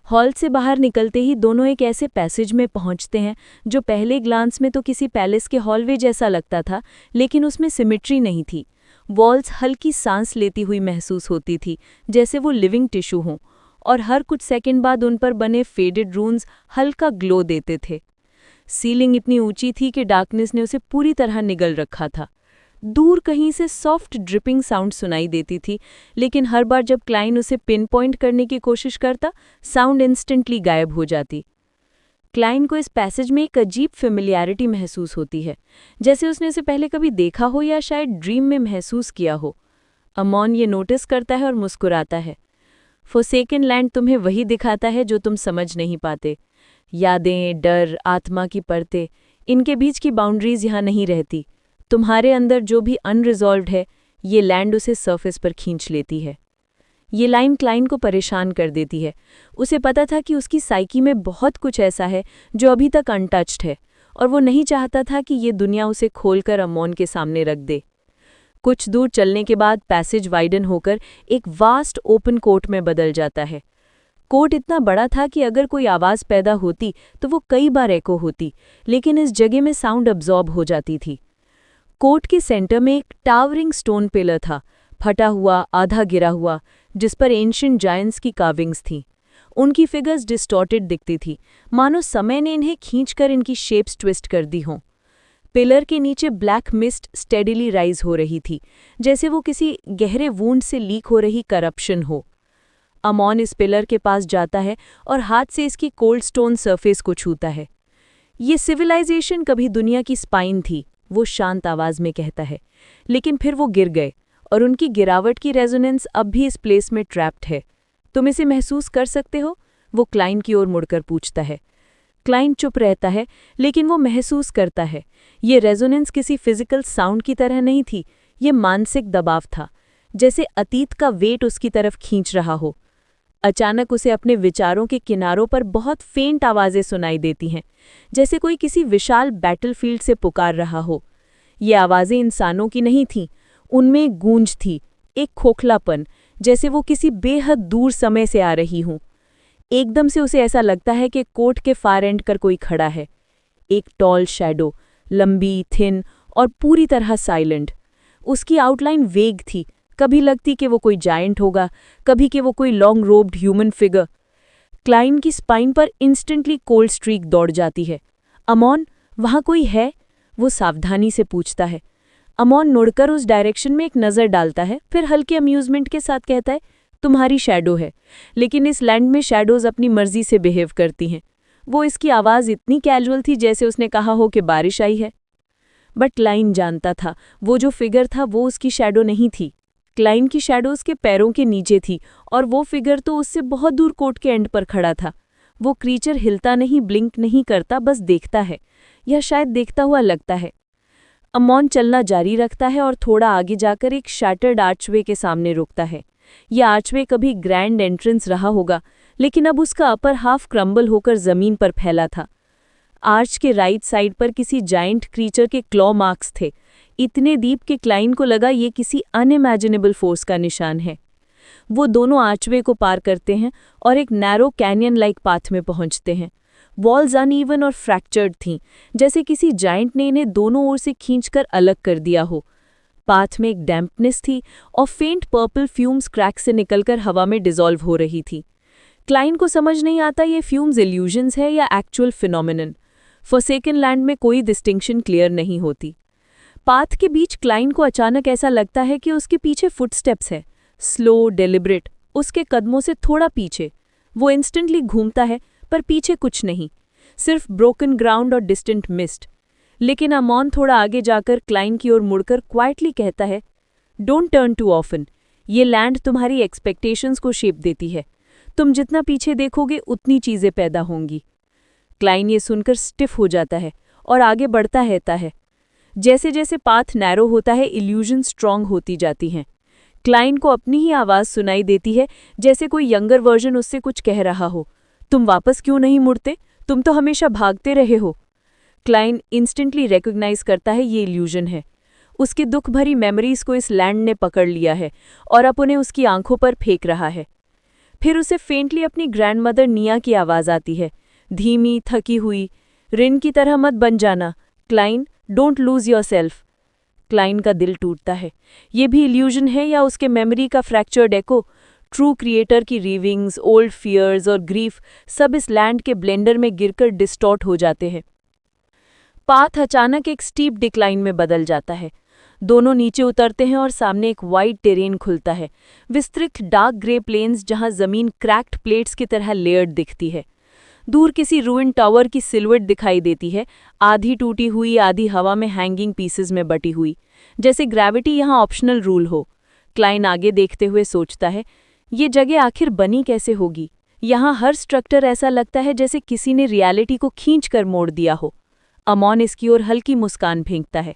हॉल से बाहर निकलते ही दोनों एक ऐसे पैसेज में पहुंचते हैं जो पहले ग्लांस में तो किसी पैलेस के हॉलवे जैसा लगता था, लेकिन उसमें सिमेट्री नहीं थी। वॉल्स हल्की सांस लेती हुई महसूस होती थी, जैसे वो लिविंग टिश्यू हों, और हर कुछ सेकंड बाद उन पर बने फेडेड रून्स हल्का ग्लो देते थे। सीलिंग इतनी ऊंची थी कि डार्कनेस ने उसे पूरी तरह निगल रखा था। दूर कहीं से सॉफ्ट ड्रिपिंग साउंड सुनाई देती थी, लेकिन हर बार जब क्लाइन उसे पिन पॉइंट करने की कोशिश करता, साउंड इंस्टेंटली गायब हो जाती। क्लाइन को इस पैसेज में एक अजीब फेमिलियरिटी महसूस होती है, जैसे उसने इसे पहले कभी देखा हो या शायद ड्रीम में महसूस किया हो। अमॉन ये नोटिस करता है और मुस्कुराता है। फोर्सेकन लैंड तुम्हें वही दिखाता है जो तुम समझ नहीं पाते। यादें, डर, आत्मा की परतें, इनके बीच की बाउंड्रीज यहाँ नहीं रहती। तुम्हारे अंदर जो भी अनरिजॉल्व्ड है, ये लैंड उसे सरफेस पर खींच लेती है। ये लाइन क्लाइन को परेशान कर देती है। उसे पता था कि उसकी साइकी में बहुत कुछ ऐसा है जो अभी तक अनटच्ड है, और वो नहीं चाहता था कि ये दुनिया उसे खोलकर अमॉन के सामने रख दे। कुछ दूर चलने के बाद पैसेज वाइडन होकर एक वास्ट ओपन कोर्ट में बदल जाता है। कोर्ट इतना बड़ा था कि अगर कोई आवाज़ पैदा होती तो वो कई बार एको होती, लेकिन इस जगह में साउंड अब्जॉर्ब हो जाती थी। कोर्ट के सेंटर में एक टावरिंग स्टोन पिलर था, फटा हुआ, आधा गिरा हुआ, जिस पर एंशिएंट जायंट्स की कार्विंग्स थीं। उनकी फिगर्स डिस्टॉर्टेड दिखती थी, मानो समय ने इन्हें खींचकर इनकी शेप्स ट्विस्ट कर दी हों। पिलर के नीचे ब्लैक मिस्ट स्टेडिली राइज हो रही थी, जैसे वो किसी गहरे वूंड से लीक हो रही करप्शन हो। अमॉन इस पिलर के पास जाता है और हाथ से इसकी कोल्ड स्टोन सरफेस को छूता है। ये सिविलाइजेशन कभी दुनिया की स्पाइन थी, वो शांत आवाज में कहता है, लेकिन फिर वो गिर गए, और उनकी गिरावट की रेजोनेंस अब भी इस प्लेस में ट्रैप्ड है। तुम इसे महसूस कर सकते हो? वो क्लाइन की ओर मुड़कर पूछता है। क्लाइन चुप रहता है, लेकिन वो महसूस करता है। ये रेजोनेंस किसी फिजिकल साउंड की तरह नहीं थी, ये मानसिक दबाव था, जैसे अतीत का वेट उसकी तरफ खींच रहा हो। अचानक उसे अपने विचारों के किनारों पर बहुत फेंट आवाज़ें सुनाई देती हैं, जैसे कोई किसी विशाल बैटलफील्ड से पुकार रहा हो। ये आवाज़ें इंसानों की नहीं थीं, उनमें एक गूंज थी, एक खोखलापन, जैसे वो किसी बेहद दूर समय से आ रही हों। एकदम से उसे ऐसा लगता है कि कोर्ट के फार एंड कर कोई खड़ा है, एक टॉल शैडो, लंबी, थिन और पूरी तरह साइलेंट। उसकी आउटलाइन वेग थी, कभी लगती कि वो कोई जायंट होगा, कभी कि वो कोई long robed human figure. Kline की स्पाइन पर इंस्टेंटली कोल्ड स्ट्रीक दौड़ जाती है। अमॉन, वहाँ कोई है? वो सावधानी से पूछता है। अमॉन मुड़कर उस डायरेक्शन में एक नज़र डालता है, फिर हल्के अम्यूजमेंट के साथ कहता है, तुम्हारी शैडो है, लेकिन इस लैंड में शैडोज अपनी मर्जी से बिहेव करती हैं। वो इसकी आवाज़ इतनी कैजुअल थी जैसे उसने कहा हो कि बारिश आई है। बट क्लाइन जानता था, वो जो फिगर था वो उसकी शैडो नहीं थी। क्लाइन की शैडो उसके पैरों के नीचे थी, और वो फिगर तो उससे बहुत दूर कोर्ट के एंड पर खड़ा था। वो क्रीचर हिलता नहीं, ब्लिंक नहीं करता, बस देखता है, या शायद देखता हुआ लगता है। अमॉन चलना जारी रखता है और थोड़ा आगे जाकर एक शैटर्ड आर्चवे के सामने रुकता है। यह आर्चवे कभी ग्रैंड एंट्रेंस रहा होगा, लेकिन अब उसका अपर हाफ क्रम्बल होकर जमीन पर फैला था। आर्च के राइट साइड पर किसी जायंट क्रीचर के क्लॉ मार्क्स थे, इतने डीप कि क्लाइन को लगा ये किसी अनइमेजिनेबल फोर्स का निशान है। वो दोनों आर्चवे को पार करते हैं और एक नैरो कैनियन लाइक पाथ में पहुंचते हैं। वॉल्स अनइवन और फ्रैक्चर्ड थीं, जैसे किसी जाइंट ने इन्हें दोनों ओर से खींचकर अलग कर दिया हो। पाथ में एक डैम्पनेस थी और फेंट पर्पल फ्यूम्स क्रैक से निकलकर हवा में डिसॉल्व हो रही थी। क्लाइन को समझ नहीं आता ये फ्यूम्स इल्यूजन्स है या एक्चुअल फिनोमिनन। फॉरसेकन लैंड में कोई डिस्टिंक्शन क्लियर नहीं होती। पाथ के बीच क्लाइन को अचानक ऐसा लगता है कि उसके पीछे फुटस्टेप्स है, स्लो, डेलिब्रेट, उसके कदमों से थोड़ा पीछे। वो इंस्टेंटली घूमता है, पर पीछे कुछ नहीं, सिर्फ ब्रोकन ग्राउंड और डिस्टेंट मिस्ट। लेकिन अमॉन थोड़ा आगे जाकर क्लाइन की ओर मुड़कर क्वाइटली कहता है, डोंट टर्न टू ऑफन। ये लैंड तुम्हारी एक्सपेक्टेशंस को शेप देती है। तुम जितना पीछे देखोगे उतनी चीजें पैदा होंगी। क्लाइन ये सुनकर स्टिफ हो जाता है और आगे बढ़ता रहता है। जैसे जैसे पाथ नैरो होता है, इल्यूजन स्ट्रांग होती जाती हैं। क्लाइन को अपनी ही आवाज़ सुनाई देती है, जैसे कोई यंगर वर्जन उससे कुछ कह रहा हो, तुम वापस क्यों नहीं मुड़ते? तुम तो हमेशा भागते रहे हो। क्लाइन इंस्टेंटली रिकॉग्नाइज करता है ये इल्यूजन है। उसकी दुख भरी मेमोरीज को इस लैंड ने पकड़ लिया है और अब उन्हें उसकी आंखों पर फेंक रहा है। फिर उसे फेंटली अपनी ग्रैंडमदर निया की आवाज़ आती है, धीमी, थकी हुई, रिन की तरह मत बन जाना Kline, don't lose yourself. Kline का दिल टूटता है। ये भी इल्यूजन है या उसके मेमोरी का फ्रैक्चर्ड एको? ट्रू क्रिएटर की रीविंग्स, ओल्ड फियर्स और ग्रीफ सब इस लैंड के ब्लेंडर में गिरकर डिस्टॉर्ट हो जाते हैं। पाथ अचानक एक स्टीप डिक्लाइन में बदल जाता है। दोनों नीचे उतरते हैं और सामने एक वाइड टेरेन खुलता है, विस्तृत डार्क ग्रे प्लेन्स जहां जमीन क्रैक्ड प्लेट्स की तरह लेयर्ड दिखती है। दूर किसी रूइन टावर की सिलुएट दिखाई देती है, आधी टूटी हुई, आधी हवा में हैंगिंग पीसेस में बटी हुई, जैसे ग्रेविटी यहाँ ऑप्शनल रूल हो। क्लाइन आगे देखते हुए सोचता है, ये जगह आखिर बनी कैसे होगी? यहाँ हर स्ट्रक्चर ऐसा लगता है जैसे किसी ने रियलिटी को खींच कर मोड़ दिया हो। अमॉन इसकी ओर हल्की मुस्कान फेंकता है,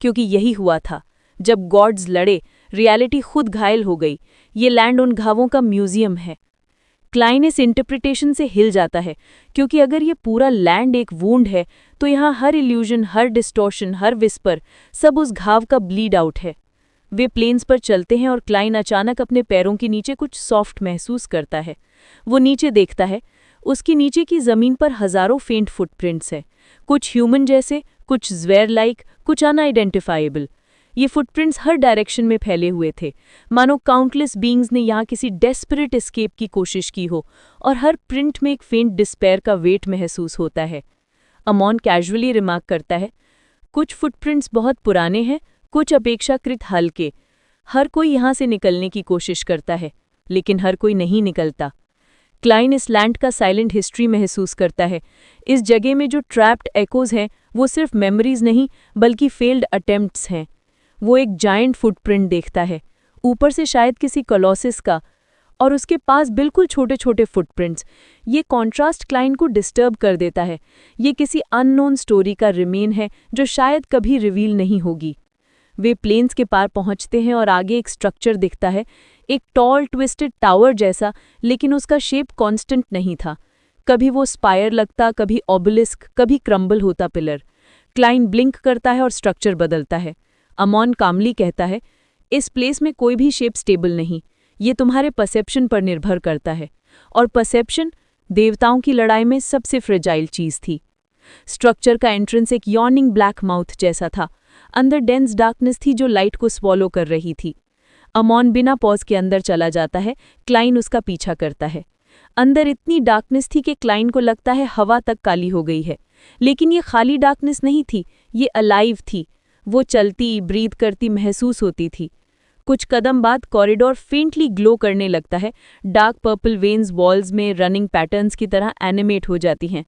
क्योंकि यही हुआ था। जब गॉड्स लड़े, रियलिटी खुद घायल हो गई। ये लैंड उन घावों का म्यूजियम है। क्लाइन इस इंटरप्रिटेशन से हिल जाता है, क्योंकि अगर ये पूरा लैंड एक वूंड है, तो यहाँ हर इल्यूजन, हर डिस्टॉर्शन, हर विस्पर, सब उस घाव का ब्लीड आउट है। वे प्लेन्स पर चलते हैं और क्लाइन अचानक अपने पैरों के नीचे कुछ सॉफ्ट महसूस करता है। वो नीचे देखता है, उसके नीचे की जमीन पर हजारों फेंट फुटप्रिंट्स हैं, कुछ ह्यूमन जैसे, कुछ ज़्वेर लाइक, कुछ अनआइडेंटिफाइबल। ये फुटप्रिंट्स हर डायरेक्शन में फैले हुए थे, मानो काउंटलेस बीइंग्स ने यहाँ किसी डेस्परेट एस्केप की कोशिश की हो, और हर प्रिंट में एक फेंट डिस्पेयर का वेट महसूस होता है। अमॉन कैजुअली रिमार्क करता है, कुछ फुटप्रिंट्स बहुत पुराने हैं, कुछ अपेक्षाकृत हल्के। हर कोई यहाँ से निकलने की कोशिश करता है, लेकिन हर कोई नहीं निकलता। क्लाइन इस लैंड का साइलेंट हिस्ट्री महसूस करता है। इस जगह में जो ट्रैप्ड एकोज हैं, वो सिर्फ मेमोरीज नहीं, बल्कि फेल्ड अटेम्प्ट्स हैं। वो एक जायंट फुटप्रिंट देखता है, ऊपर से शायद किसी कोलोसिस का, और उसके पास बिल्कुल छोटे छोटे फुटप्रिंट्स। ये कॉन्ट्रास्ट क्लाइन को डिस्टर्ब कर देता है। ये किसी अननोन स्टोरी का रिमेन है जो शायद कभी रिवील नहीं होगी। वे प्लेन्स के पार पहुंचते हैं और आगे एक स्ट्रक्चर दिखता है, एक टॉल ट्विस्टेड टावर जैसा, लेकिन उसका शेप कांस्टेंट नहीं था। कभी वो स्पायर लगता, कभी ऑबलिस्क, कभी क्रम्बल होता पिलर। क्लाइन ब्लिंक करता है और स्ट्रक्चर बदलता है। अमॉन कामली कहता है, इस प्लेस में कोई भी शेप स्टेबल नहीं, ये तुम्हारे परसेप्शन पर निर्भर करता है, और परसेप्शन देवताओं की लड़ाई में सबसे फ्रेजाइल चीज थी। स्ट्रक्चर का एंट्रेंस एक यॉर्निंग ब्लैक माउथ जैसा था। अंदर डेंस डार्कनेस थी जो लाइट को स्वॉलो कर रही थी। अमॉन बिना पॉज के अंदर चला जाता है, क्लाइन उसका पीछा करता है। अंदर इतनी डार्कनेस थी कि क्लाइन को लगता है हवा तक काली हो गई है, लेकिन ये खाली डार्कनेस नहीं थी, ये अलाइव थी। वो चलती, ब्रीथ करती महसूस होती थी। कुछ कदम बाद कॉरिडोर फेंटली ग्लो करने लगता है, डार्क पर्पल वेन्स वॉल्स में रनिंग पैटर्न्स की तरह एनिमेट हो जाती हैं।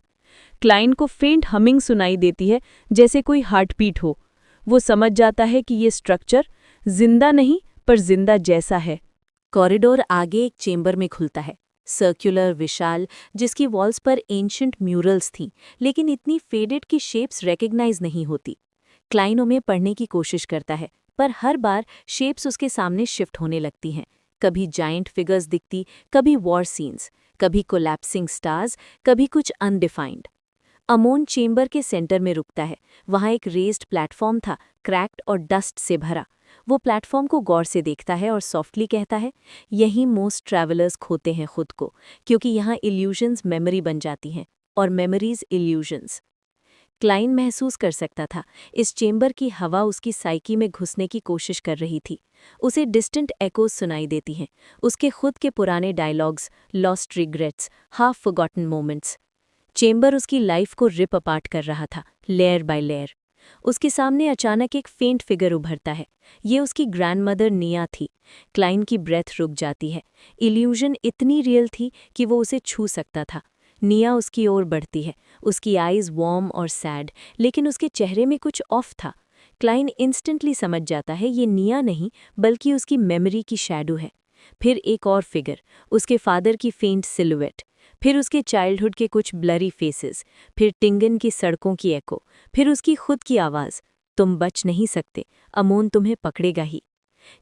क्लाइन को फेंट हमिंग सुनाई देती है, जैसे कोई हार्टबीट हो। वो समझ जाता है कि ये स्ट्रक्चर जिंदा नहीं, पर जिंदा जैसा है। कॉरिडोर आगे एक चेंबर में खुलता है, सर्कुलर, विशाल, जिसकी वॉल्स पर एंशिएंट म्यूरल्स थीं, लेकिन इतनी फेडेड कि शेप्स रिकॉग्नाइज नहीं होती। क्लाइन उन्हें पढ़ने की कोशिश करता है, पर हर बार शेप्स उसके सामने शिफ्ट होने लगती हैं। कभी जायंट फिगर्स दिखती, कभी वॉर सीन्स, कभी कोलैप्सिंग स्टार्स, कभी कुछ अनडिफाइंड। अमोन चेंबर के सेंटर में रुकता है। वहाँ एक रेज्ड प्लेटफॉर्म था, क्रैक्ड और डस्ट से भरा। वो प्लेटफॉर्म को गौर से देखता है और सॉफ्टली कहता है, यही मोस्ट ट्रैवलर्स खोते हैं खुद को, क्योंकि यहाँ इल्यूजन्स मेमोरी बन जाती हैं और मेमोरीज इल्यूजन्स। क्लाइन महसूस कर सकता था, इस चेंबर की हवा उसकी साइकी में घुसने की कोशिश कर रही थी। उसे डिस्टेंट एकोज सुनाई देती हैं, उसके खुद के पुराने dialogues, lost regrets, half forgotten moments. Chamber उसकी लाइफ को रिप अपार्ट कर रहा था, लेयर बाय लेयर। उसके सामने अचानक एक फेंट फिगर उभरता है। ये उसकी ग्रैंडमदर निया थी। क्लाइन की ब्रेथ रुक जाती है। इल्यूजन इतनी रियल थी कि वो उसे छू सकता था। निया उसकी ओर बढ़ती है, उसकी आईज वार्म और सैड, लेकिन उसके चेहरे में कुछ ऑफ था। क्लाइन इंस्टेंटली समझ जाता है ये निया नहीं बल्कि उसकी मेमोरी की शैडो है। फिर एक और फिगर, उसके फादर की फेंट सिलुएट, फिर उसके चाइल्डहुड के कुछ ब्लरी फेसेस, फिर टिंगन की सड़कों की एको, फिर उसकी खुद की आवाज़, तुम बच नहीं सकते, अमोन तुम्हें पकड़ेगा ही।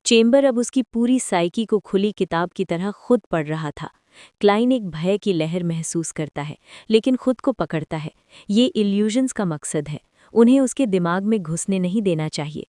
चेंबर अब उसकी पूरी साइकी को खुली किताब की तरह खुद पढ़ रहा था। क्लाइन एक भय की लहर महसूस करता है, लेकिन खुद को पकड़ता है। ये इल्यूजन्स का मकसद है, उन्हें उसके दिमाग में घुसने नहीं देना चाहिए।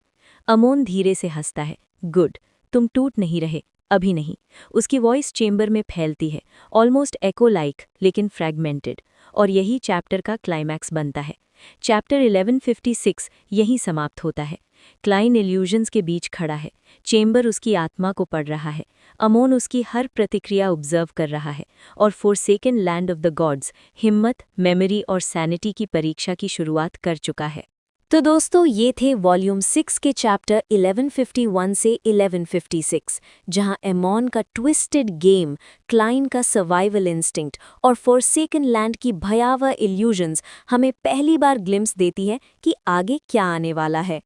अमोन धीरे से हंसता है, गुड, तुम टूट नहीं रहे, अभी नहीं। उसकी वॉइस चेंबर में फैलती है, ऑलमोस्ट एको लाइक, लेकिन फ्रैगमेंटेड। और यही चैप्टर का क्लाइमैक्स बनता है। चैप्टर 1156 यहीं समाप्त होता है। क्लाइन इल्यूजन्स के बीच खड़ा है, चेंबर उसकी आत्मा को पढ़ रहा है, अमोन उसकी हर प्रतिक्रिया ऑब्जर्व कर रहा है, और forsaken land of the gods हिम्मत, मेमोरी और सैनिटी की परीक्षा की शुरुआत कर चुका है। तो दोस्तों, ये थे वॉल्यूम 6 के चैप्टर 1151 से 1156, जहां एमॉन का ट्विस्टेड गेम, क्लाइन का सर्वाइवल इंस्टिंक्ट और फोरसेकन लैंड की भयावह इल्यूजन्स हमें पहली बार ग्लिम्स देती है कि आगे क्या आने वाला है।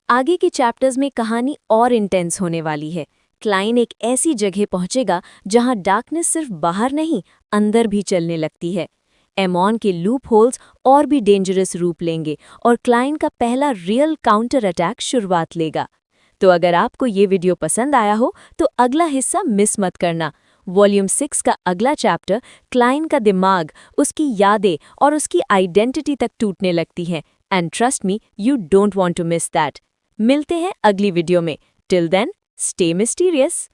आगे के चैप्टर्स में कहानी और इंटेंस होने वाली है। क्लाइन एक ऐसी जगह पहुंचेगा जहां डार्कनेस सिर्फ बाहर नहीं, अंदर भी चलने लगती है। एमॉन के लूप होल्स और भी डेंजरस रूप लेंगे और क्लाइन का पहला रियल काउंटर अटैक शुरुआत लेगा। तो अगर आपको ये वीडियो पसंद आया हो तो अगला हिस्सा मिस मत करना। वॉल्यूम 6 का अगला चैप्टर क्लाइन का दिमाग, उसकी यादें और उसकी आइडेंटिटी तक टूटने लगती है। And trust me, you don't want to miss that. मिलते हैं अगली वीडियो में। Till then, stay mysterious.